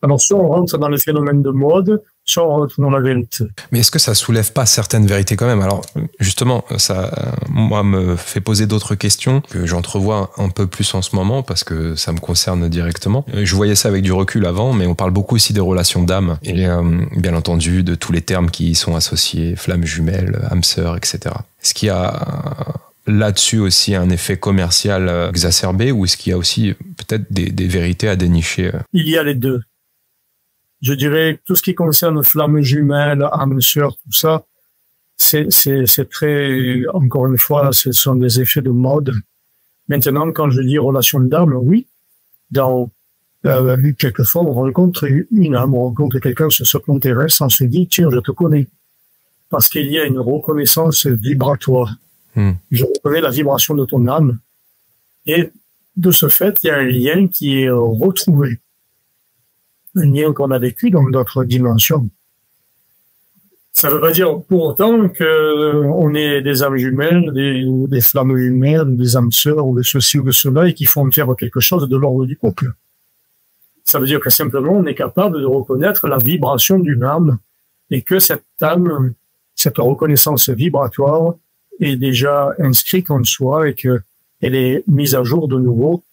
Alors, soit on rentre dans le phénomène de mode, soit on rentre dans la vérité. Mais est-ce que ça soulève pas certaines vérités quand même? Alors, justement, ça, moi, me fait poser d'autres questions que j'entrevois un peu plus en ce moment parce que ça me concerne directement. Je voyais ça avec du recul avant, mais on parle beaucoup aussi des relations d'âme et, bien entendu, de tous les termes qui y sont associés, flammes jumelles, âme sœur, etc. Est-ce qu'il y a là-dessus aussi un effet commercial exacerbé ou est-ce qu'il y a aussi peut-être des vérités à dénicher? Il y a les deux. Je dirais tout ce qui concerne flammes jumelles, âme sœur, tout ça, c'est très, encore une fois, ce sont des effets de mode. Maintenant, quand je dis relation d'âme, oui, quelquefois on rencontre une âme, on rencontre quelqu'un sur ce plan terrestre, on se dit, tiens, je te connais. Parce qu'il y a une reconnaissance vibratoire. Je reconnais la vibration de ton âme. Et de ce fait, il y a un lien qui est retrouvé. Un lien qu'on a vécu dans d'autres dimensions. Ça ne veut pas dire pour autant qu'on est des âmes jumelles, des flammes jumelles, des âmes sœurs, ou de ceci ou de cela, et qui font faire quelque chose de l'ordre du couple. Ça veut dire que simplement on est capable de reconnaître la vibration d'une âme, et que cette âme, cette reconnaissance vibratoire, est déjà inscrite en soi et que elle est mise à jour de nouveau.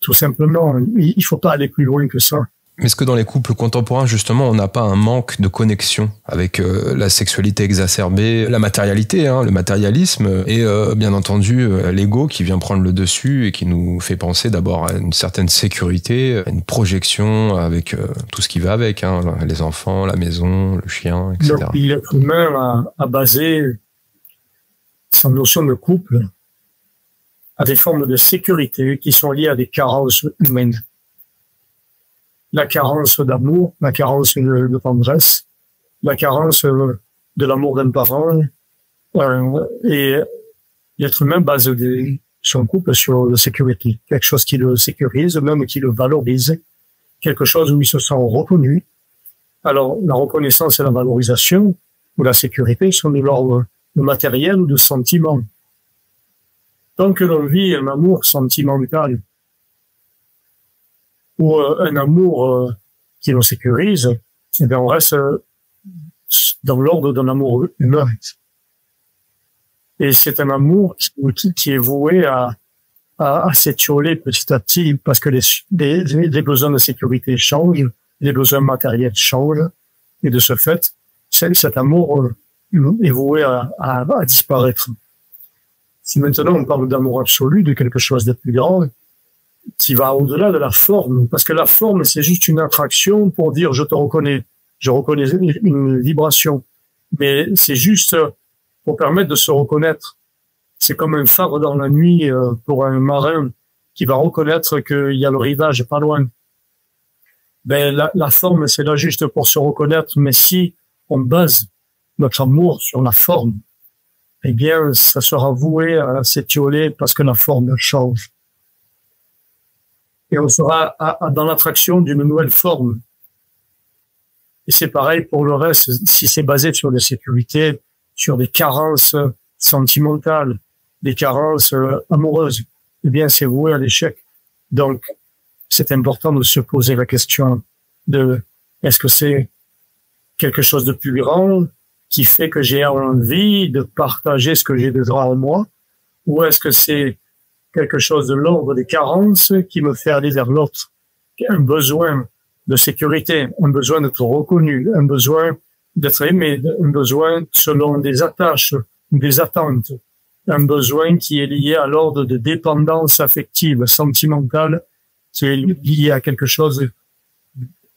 Tout simplement, il faut pas aller plus loin que ça. Mais est-ce que dans les couples contemporains, justement, on n'a pas un manque de connexion avec la sexualité exacerbée, la matérialité, hein, le matérialisme, et bien entendu l'ego qui vient prendre le dessus et qui nous fait penser d'abord à une certaine sécurité, à une projection avec tout ce qui va avec, hein, les enfants, la maison, le chien, etc. L'être humain a basé sa notion de couple à des formes de sécurité qui sont liées à des carences humaines. La carence d'amour, la carence de tendresse, la carence de l'amour d'un parent, et l'être humain base son couple sur la sécurité, quelque chose qui le sécurise, même qui le valorise, quelque chose où il se sent reconnu. Alors, la reconnaissance et la valorisation, ou la sécurité, sont de l'ordre de matériel ou de sentiment. Tant que l'on vit un amour sentimental, ou un amour qui nous sécurise, eh bien on reste dans l'ordre d'un amour humain. Et c'est un amour qui est voué à s'étioler petit à petit, parce que les besoins de sécurité changent, les besoins matériels changent, et de ce fait, cet amour est voué à disparaître. Si maintenant on parle d'amour absolu, de quelque chose de plus grand, qui va au-delà de la forme, parce que la forme, c'est juste une attraction pour dire je te reconnais, je reconnais une vibration, mais c'est juste pour permettre de se reconnaître. C'est comme un phare dans la nuit pour un marin qui va reconnaître qu'il y a le rivage pas loin. Ben la forme, c'est là juste pour se reconnaître, mais si on base notre amour sur la forme, eh bien ça sera voué à s'étioler parce que la forme change. Et on sera dans l'attraction d'une nouvelle forme. Et c'est pareil pour le reste, si c'est basé sur des sécurités, sur des carences sentimentales, des carences amoureuses, eh bien c'est voué à l'échec. Donc, c'est important de se poser la question de est-ce que c'est quelque chose de plus grand qui fait que j'ai envie de partager ce que j'ai de droit en moi, ou est-ce que c'est quelque chose de l'ordre des carences qui me fait aller vers l'autre, un besoin de sécurité, un besoin d'être reconnu, un besoin d'être aimé, un besoin selon des attaches, des attentes, un besoin qui est lié à l'ordre de dépendance affective, sentimentale, qui est lié à quelque chose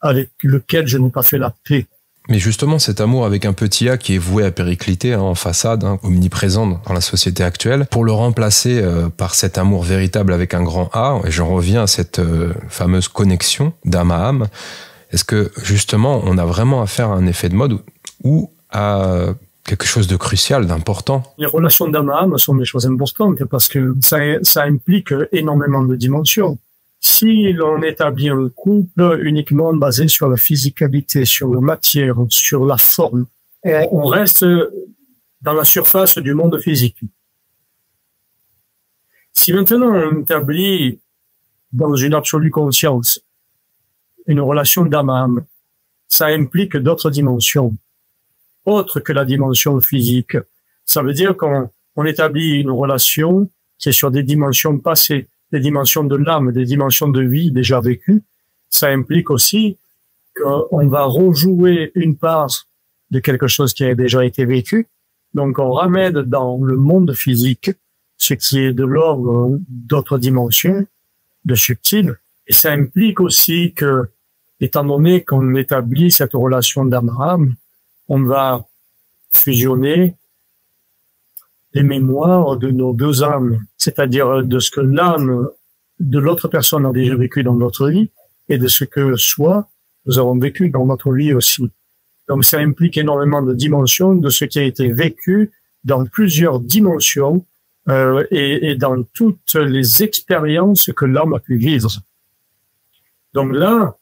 avec lequel je n'ai pas fait la paix. Mais justement, cet amour avec un petit A qui est voué à péricliter en façade, omniprésent dans la société actuelle, pour le remplacer par cet amour véritable avec un grand A, et j'en reviens à cette fameuse connexion d'âme à âme, est-ce que justement on a vraiment affaire à un effet de mode ou à quelque chose de crucial, d'important? Les relations d'âme à âme sont des choses importantes parce que ça implique énormément de dimensions. Si l'on établit un couple uniquement basé sur la physicalité, sur la matière, sur la forme, on reste dans la surface du monde physique. Si maintenant on établit dans une absolue conscience une relation d'âme à âme, ça implique d'autres dimensions, autres que la dimension physique. Ça veut dire qu'on établit une relation qui est sur des dimensions passées, des dimensions de l'âme, des dimensions de vie déjà vécues. Ça implique aussi qu'on va rejouer une part de quelque chose qui a déjà été vécu. Donc, on ramène dans le monde physique ce qui est de l'ordre d'autres dimensions, de subtil. Et ça implique aussi que, étant donné qu'on établit cette relation d'âme à âme, on va fusionner les mémoires de nos deux âmes, c'est-à-dire de ce que l'âme de l'autre personne a déjà vécu dans notre vie et de ce que soi, nous avons vécu dans notre vie aussi. Donc ça implique énormément de dimensions de ce qui a été vécu dans plusieurs dimensions et dans toutes les expériences que l'âme a pu vivre. Donc là,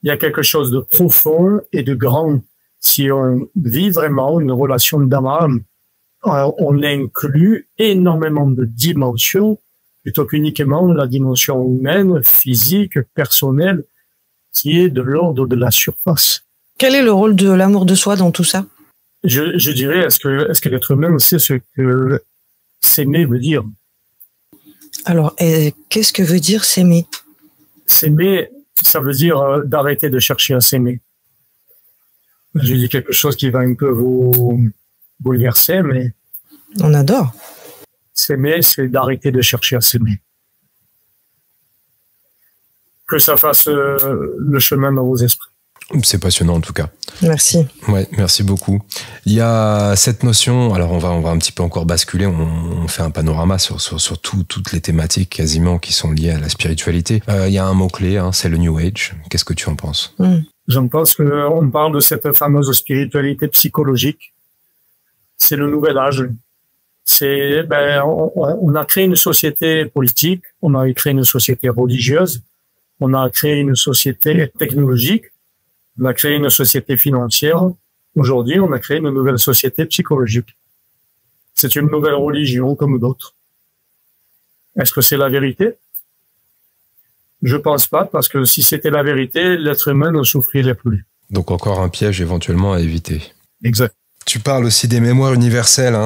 il y a quelque chose de profond et de grand. Si on vit vraiment une relation d'âme à âme, on inclut énormément de dimensions plutôt qu'uniquement la dimension humaine, physique, personnelle, qui est de l'ordre de la surface. Quel est le rôle de l'amour de soi dans tout ça? Je dirais, est-ce que l'être humain sait ce que s'aimer veut dire? Alors, qu'est-ce que veut dire s'aimer? S'aimer, ça veut dire d'arrêter de chercher à s'aimer. Je dis quelque chose qui va un peu vous bouleverser, mais... On adore. S'aimer, c'est d'arrêter de chercher à s'aimer. Que ça fasse le chemin dans vos esprits. C'est passionnant en tout cas. Merci. Ouais, merci beaucoup. Il y a cette notion, alors on va un petit peu encore basculer, on fait un panorama sur toutes les thématiques quasiment qui sont liées à la spiritualité. Il y a un mot-clé, hein, c'est le New Age. Qu'est-ce que tu en penses? J'en pense qu'on parle de cette fameuse spiritualité psychologique. C'est le nouvel âge. On a créé une société politique, on a créé une société religieuse, on a créé une société technologique, on a créé une société financière. Aujourd'hui, on a créé une nouvelle société psychologique. C'est une nouvelle religion comme d'autres. Est-ce que c'est la vérité? Je pense pas, parce que si c'était la vérité, l'être humain ne souffrirait plus. Donc encore un piège éventuellement à éviter. Exact. Tu parles aussi des mémoires universelles,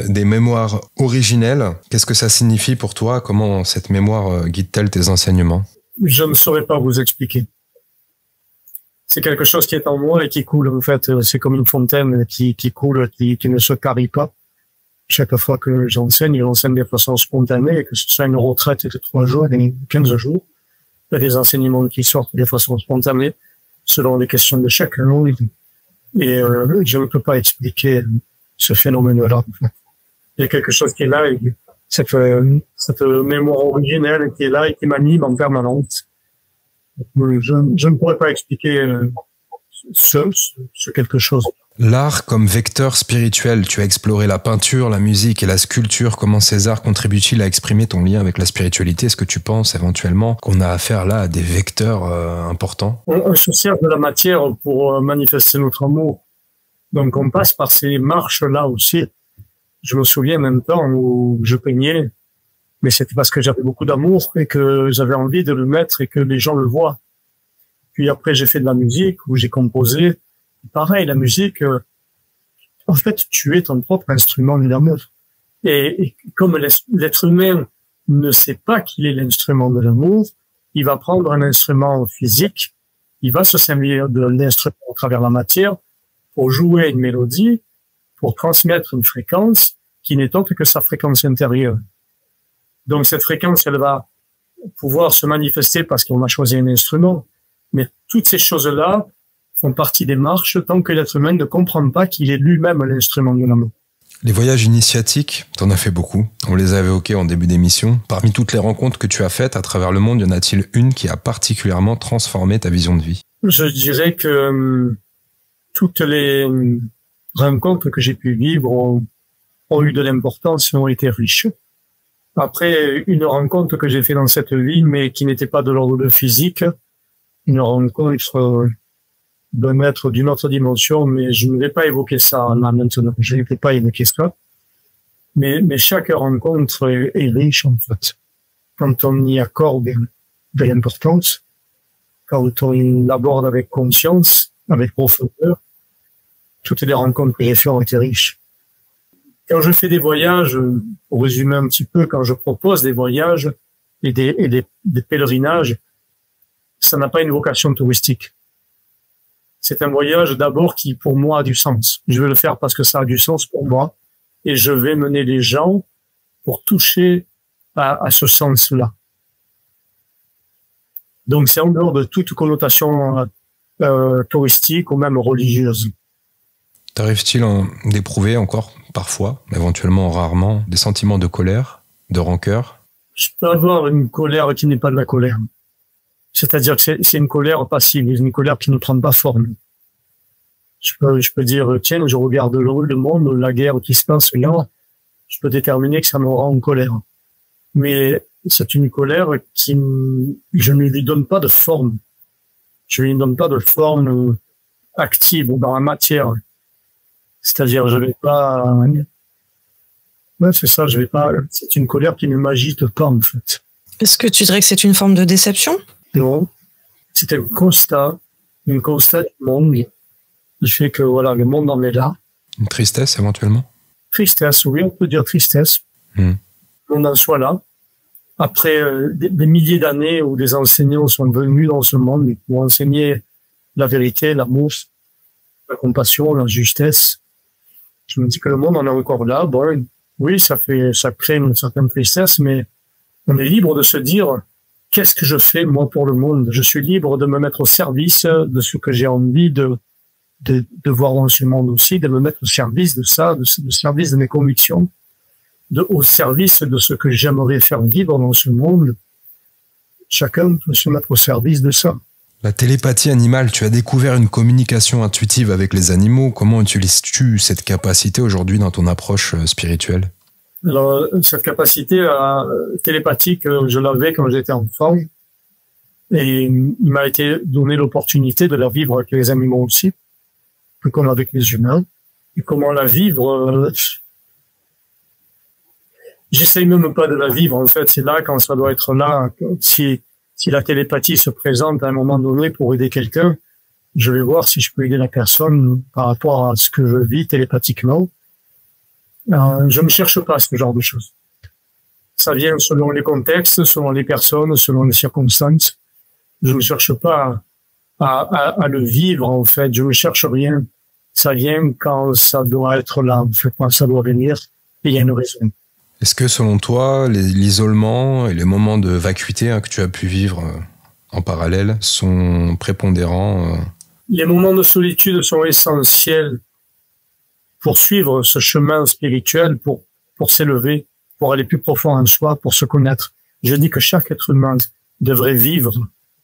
des mémoires originelles. Qu'est-ce que ça signifie pour toi? Comment cette mémoire guide-t-elle tes enseignements? Je ne saurais pas vous expliquer. C'est quelque chose qui est en moi et qui coule. En fait, c'est comme une fontaine qui coule, qui ne se tarit pas. Chaque fois que j'enseigne de façon spontanée, que ce soit une retraite de 3 jours, de 15 jours. Il y a des enseignements qui sortent de façon spontanée, selon les questions de chacun. Et je ne peux pas expliquer ce phénomène-là. Il y a quelque chose qui est là, et cette mémoire originelle qui est là et qui m'anime en permanence. Je ne pourrais pas expliquer ce quelque chose. L'art comme vecteur spirituel, tu as exploré la peinture, la musique et la sculpture. Comment ces arts contribuent-ils à exprimer ton lien avec la spiritualité? Est-ce que tu penses éventuellement qu'on a affaire là à des vecteurs importants? On se sert de la matière pour manifester notre amour. Donc on passe par ces marches-là aussi. Je me souviens même temps où je peignais, mais c'était parce que j'avais beaucoup d'amour et que j'avais envie de le mettre et que les gens le voient. Puis après j'ai fait de la musique où j'ai composé. Pareil, la musique, en fait, tu es ton propre instrument d'amour. Et comme l'être humain ne sait pas qu'il est l'instrument de l'amour, il va prendre un instrument physique, il va se servir de l'instrument à travers la matière pour jouer une mélodie, pour transmettre une fréquence qui n'est autre que sa fréquence intérieure. Donc cette fréquence, elle va pouvoir se manifester parce qu'on a choisi un instrument. Mais toutes ces choses-là font partie des marches tant que l'être humain ne comprend pas qu'il est lui-même l'instrument de l'amour. Les voyages initiatiques, t'en as fait beaucoup. On les a évoqués en début d'émission. Parmi toutes les rencontres que tu as faites à travers le monde, y en a-t-il une qui a particulièrement transformé ta vision de vie? Je dirais que toutes les rencontres que j'ai pu vivre ont eu de l'importance et ont été riches. Après, une rencontre que j'ai fait dans cette vie, mais qui n'était pas de l'ordre physique, une rencontre d'un être d'une autre dimension, mais je ne vais pas évoquer ça là maintenant. Je ne vais pas évoquer ça. Mais chaque rencontre est riche, en fait. Quand on y accorde de l'importance, quand on l'aborde avec conscience, avec profondeur, toutes les rencontres que j'ai faites ont été riches. Quand je fais des voyages, pour résumer un petit peu, quand je propose des voyages et des pèlerinages, ça n'a pas une vocation touristique. C'est un voyage d'abord qui, pour moi, a du sens. Je vais le faire parce que ça a du sens pour moi. Et je vais mener les gens pour toucher à ce sens-là. Donc, c'est en dehors de toute connotation touristique ou même religieuse. T'arrive-t-il d'éprouver encore, parfois, éventuellement rarement, des sentiments de colère, de rancœur? Je peux avoir une colère qui n'est pas de la colère. C'est-à-dire que c'est une colère passive, une colère qui ne prend pas forme. Je peux dire, tiens, je regarde le monde, la guerre qui se passe là, je peux déterminer que ça me rend en colère. Mais c'est une colère qui, je ne lui donne pas de forme. Je ne lui donne pas de forme active ou dans la matière. C'est-à-dire, je vais pas, ouais, c'est ça, je vais pas, c'est une colère qui ne m'agite pas, en fait. Est-ce que tu dirais que c'est une forme de déception? Non, c'est un constat du monde. Il fait que, voilà, le monde en est là. Une tristesse, éventuellement? Tristesse, oui, on peut dire tristesse. Le monde en soit là. après des milliers d'années où des enseignants sont venus dans ce monde pour enseigner la vérité, l'amour, la compassion, la justesse. Je me dis que le monde en est encore là. Bon, oui, ça crée une certaine tristesse, mais on est libre de se dire, qu'est-ce que je fais, moi, pour le monde? Je suis libre de me mettre au service de ce que j'ai envie de voir dans ce monde aussi, de me mettre au service de ça, au service de mes convictions, au service de ce que j'aimerais faire vivre dans ce monde. Chacun peut se mettre au service de ça. La télépathie animale, tu as découvert une communication intuitive avec les animaux. Comment utilises-tu cette capacité aujourd'hui dans ton approche spirituelle? Alors, cette capacité télépathique, je l'avais quand j'étais enfant. Et il m'a été donné l'opportunité de la vivre avec les animaux aussi, plus comme avec les humains. Et comment la vivre, j'essaye même pas de la vivre, en fait. C'est là quand ça doit être là. Si la télépathie se présente à un moment donné pour aider quelqu'un, je vais voir si je peux aider la personne par rapport à ce que je vis télépathiquement. Je ne cherche pas ce genre de choses. Ça vient selon les contextes, selon les personnes, selon les circonstances. Je ne cherche pas à le vivre, en fait. Je ne cherche rien. Ça vient quand ça doit être là, en fait, quand ça doit venir. Et il y a une raison. Est-ce que, selon toi, l'isolement et les moments de vacuité que tu as pu vivre en parallèle sont prépondérants? Les moments de solitude sont essentiels pour suivre ce chemin spirituel, pour s'élever, pour aller plus profond en soi, pour se connaître. Je dis que chaque être humain devrait vivre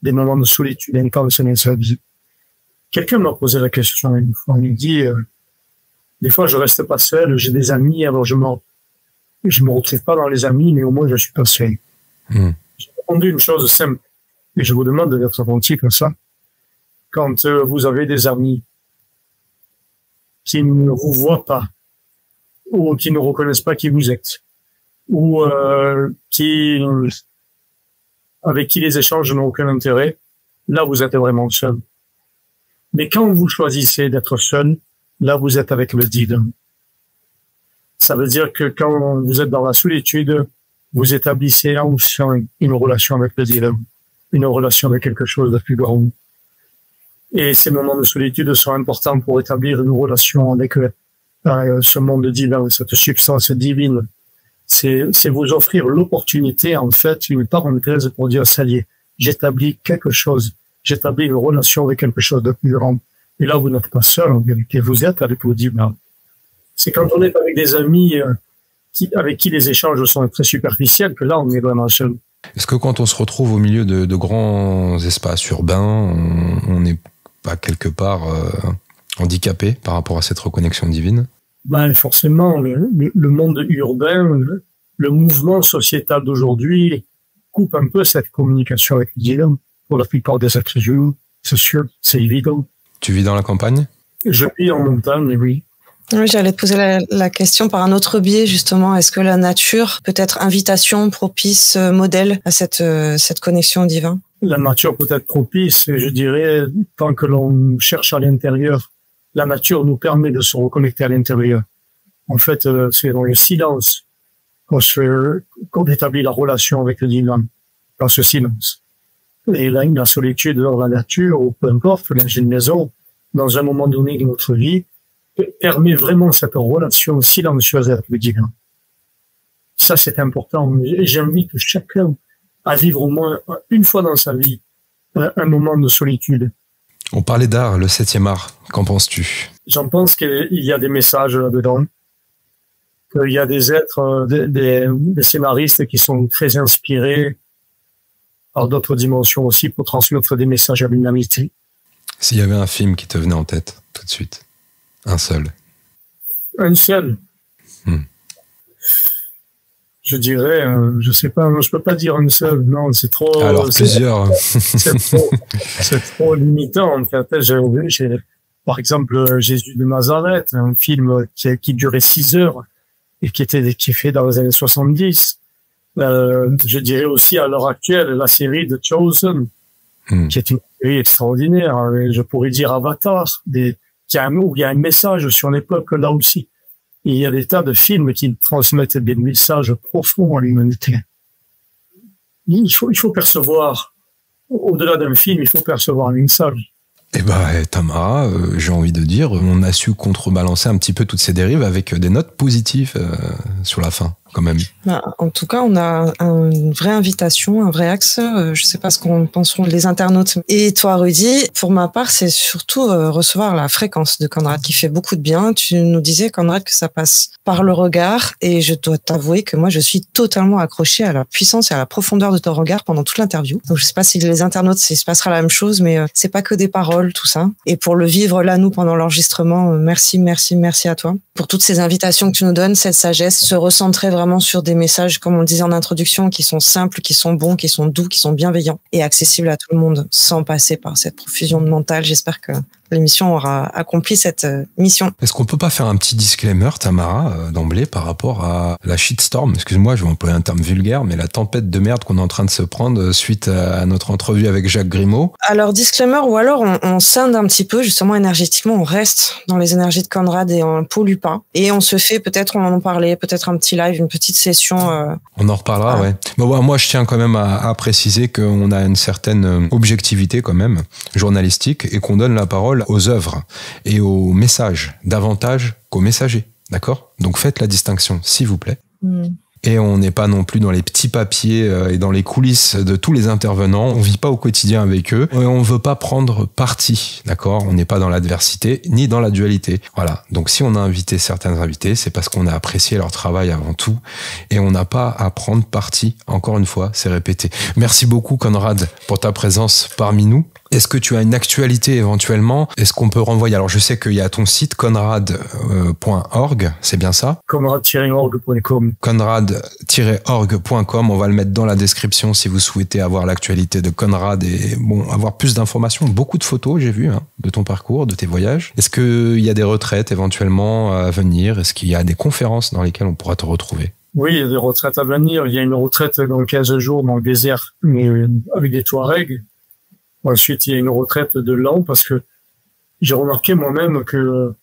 des moments de solitude intense dans sa vie. Quelqu'un m'a posé la question une fois. Il me dit, des fois je reste pas seul, j'ai des amis, alors je me retrouve pas dans les amis, mais au moins je suis pas seul. J'ai répondu une chose simple, et je vous demande d'être attentif à ça. Quand vous avez des amis qui ne vous voient pas, ou qui ne reconnaissent pas qui vous êtes, ou avec qui les échanges n'ont aucun intérêt, là vous êtes vraiment seul. Mais quand vous choisissez d'être seul, là vous êtes avec le divin. Ça veut dire que quand vous êtes dans la solitude, vous établissez enfin une relation avec le divin, une relation avec quelque chose de plus grand. Et ces moments de solitude sont importants pour établir une relation avec ce monde divin, cette substance divine. C'est vous offrir l'opportunité, en fait, une parenthèse pour dire, ça y est, j'établis quelque chose, j'établis une relation avec quelque chose de plus grand. Et là, vous n'êtes pas seul, en vérité, vous êtes avec le divin. C'est quand on est avec des amis avec qui les échanges sont très superficiels que là, on est vraiment seul. Est-ce que quand on se retrouve au milieu de grands espaces urbains, on n'est pas quelque part handicapé par rapport à cette reconnexion divine? Ben, forcément, le monde urbain, le mouvement sociétal d'aujourd'hui coupe un peu cette communication avec le divin. Pour la plupart des êtres humains, c'est sûr, c'est évident. Tu vis dans la campagne? Je vis en montagne, oui. Oui, j'allais te poser la question par un autre biais, justement. Est-ce que la nature peut être invitation, propice, modèle à cette connexion au divin? La nature peut être propice, je dirais, tant que l'on cherche à l'intérieur. La nature nous permet de se reconnecter à l'intérieur. En fait, c'est dans le silence qu'on établit la relation avec le divin, dans ce silence. Et là, la solitude dans la nature, ou peu importe, dans une maison, dans un moment donné de notre vie, permet vraiment cette relation silencieuse avec le divin. Ça, c'est important. J'invite chacun à vivre au moins une fois dans sa vie un moment de solitude. On parlait d'art, le 7e art. Qu'en penses-tu? J'en pense qu'il y a des messages là-dedans. Qu'il y a des êtres, des scénaristes qui sont très inspirés par d'autres dimensions aussi pour transmettre des messages à l'humanité. S'il y avait un film qui te venait en tête, tout de suite. Un seul. Un seul. Je dirais, je sais pas, je peux pas dire un seul. Non, c'est trop. Alors plusieurs. C'est trop limitant. En fait, j'ai, par exemple, Jésus de Nazareth, un film qui durait 6 heures et qui est fait dans les années 70. Je dirais aussi à l'heure actuelle la série The Chosen, qui est une série extraordinaire. Je pourrais dire Avatar, où il y a un message sur les peuples là aussi. Et il y a des tas de films qui transmettent des messages profonds à l'humanité. il faut percevoir, au-delà d'un film, il faut percevoir un message. Eh ben, Tamara, j'ai envie de dire, on a su contrebalancer un petit peu toutes ces dérives avec des notes positives sur la fin, quand même. En tout cas, on a une vraie invitation, un vrai axe. Je sais pas ce qu'en penseront les internautes. Et toi, Rudy, pour ma part, c'est surtout recevoir la fréquence de Conrad qui fait beaucoup de bien. Tu nous disais, Conrad, que ça passe par le regard. Et je dois t'avouer que moi, je suis totalement accrochée à la puissance et à la profondeur de ton regard pendant toute l'interview. Donc, je sais pas si les internautes, il se passera la même chose, mais c'est pas que des paroles, tout ça. Et pour le vivre là, nous, pendant l'enregistrement, merci à toi. Pour toutes ces invitations que tu nous donnes, cette sagesse, se recentrer vraiment sur des messages, comme on le disait en introduction, qui sont simples, qui sont bons, qui sont doux, qui sont bienveillants et accessibles à tout le monde sans passer par cette profusion de mental. J'espère que l'émission aura accompli cette mission. Est-ce qu'on peut pas faire un petit disclaimer, Tamara, d'emblée, par rapport à la shitstorm? Excuse-moi, je vais employer un terme vulgaire, mais la tempête de merde qu'on est en train de se prendre suite à notre entrevue avec Jacques Grimaud. Alors, disclaimer, ou alors on scinde un petit peu, justement, énergétiquement, on reste dans les énergies de Conrad et on ne pollue pas. Et on se fait, peut-être, on en parlait, peut-être un petit live, une petite session. On en reparlera, ouais. Bon, moi, je tiens quand même à préciser qu'on a une certaine objectivité, quand même, journalistique, et qu'on donne la parole aux œuvres et aux messages davantage qu'aux messagers, d'accord? Donc faites la distinction, s'il vous plaît. Et on n'est pas non plus dans les petits papiers et dans les coulisses de tous les intervenants. On vit pas au quotidien avec eux et on veut pas prendre parti, d'accord? On n'est pas dans l'adversité ni dans la dualité. Voilà. Donc si on a invité certains invités, c'est parce qu'on a apprécié leur travail avant tout et on n'a pas à prendre parti. Encore une fois, c'est répété. Merci beaucoup, Conrad, pour ta présence parmi nous. Est-ce que tu as une actualité éventuellement? Est-ce qu'on peut renvoyer? Alors, je sais qu'il y a ton site, conrad.org, c'est bien ça? Conrad-org.com. Conrad-org.com, on va le mettre dans la description si vous souhaitez avoir l'actualité de Conrad et avoir plus d'informations. Beaucoup de photos, j'ai vu, de ton parcours, de tes voyages. Est-ce qu'il y a des retraites éventuellement à venir? Est-ce qu'il y a des conférences dans lesquelles on pourra te retrouver? Oui, il y a des retraites à venir. Il y a une retraite dans 15 jours dans le désert, mais avec des Touaregs. Ensuite, il y a une retraite de l'an parce que j'ai remarqué moi-même que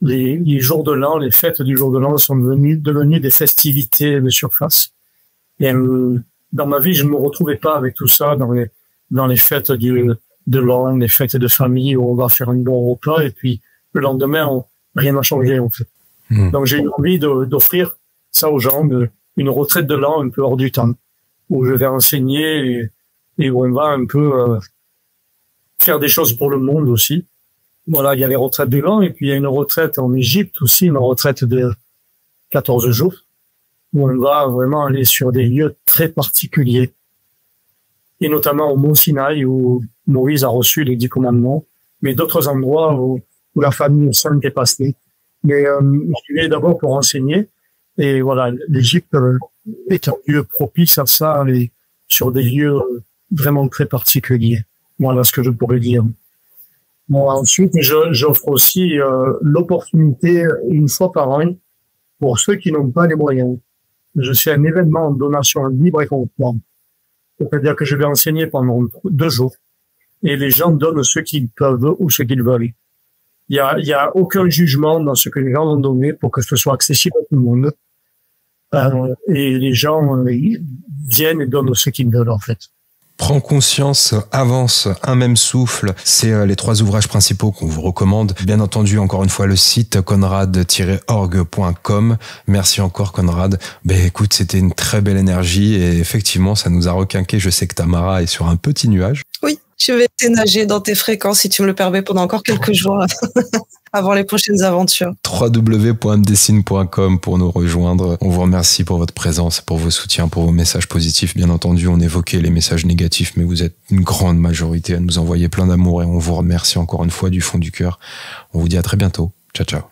les jours de l'an, les fêtes du jour de l'an sont devenues des festivités de surface. Et dans ma vie, je ne me retrouvais pas avec tout ça dans les fêtes de l'an, les fêtes de famille où on va faire un bon repas et puis le lendemain, rien n'a changé en fait. Donc j'ai eu envie d'offrir ça aux gens, une retraite de l'an un peu hors du temps, où je vais enseigner et où on va un peu faire des choses pour le monde aussi. Voilà, il y a les retraites de l'an et puis il y a une retraite en Égypte aussi, une retraite de 14 jours où on va vraiment aller sur des lieux très particuliers et notamment au Mont Sinaï où Moïse a reçu les 10 commandements, mais d'autres endroits où la famille sainte est passée. Mais je vais d'abord pour enseigner et voilà, l'Égypte est un lieu propice à ça et sur des lieux vraiment très particuliers. Voilà ce que je pourrais dire. Bon, ensuite, j'offre aussi l'opportunité une fois par an pour ceux qui n'ont pas les moyens. Je fais un événement en donation libre et conforme. C'est-à-dire que je vais enseigner pendant 2 jours et les gens donnent ce qu'ils peuvent ou ce qu'ils veulent. Il y a aucun jugement dans ce que les gens ont donné pour que ce soit accessible à tout le monde. Et les gens viennent et donnent ce qu'ils veulent en fait. Prends conscience, avance, un même souffle, c'est les 3 ouvrages principaux qu'on vous recommande. Bien entendu, encore une fois, le site conrad-org.com. Merci encore, Conrad. Écoute, c'était une très belle énergie et effectivement, ça nous a requinqué. Je sais que Tamara est sur un petit nuage. Oui, je vais te nager dans tes fréquences, si tu me le permets, pendant encore quelques jours avant les prochaines aventures. www.mdessine.com pour nous rejoindre. On vous remercie pour votre présence, pour vos soutiens, pour vos messages positifs. Bien entendu, on évoquait les messages négatifs, mais vous êtes une grande majorité à nous envoyer plein d'amour et on vous remercie encore une fois du fond du cœur. On vous dit à très bientôt. Ciao, ciao.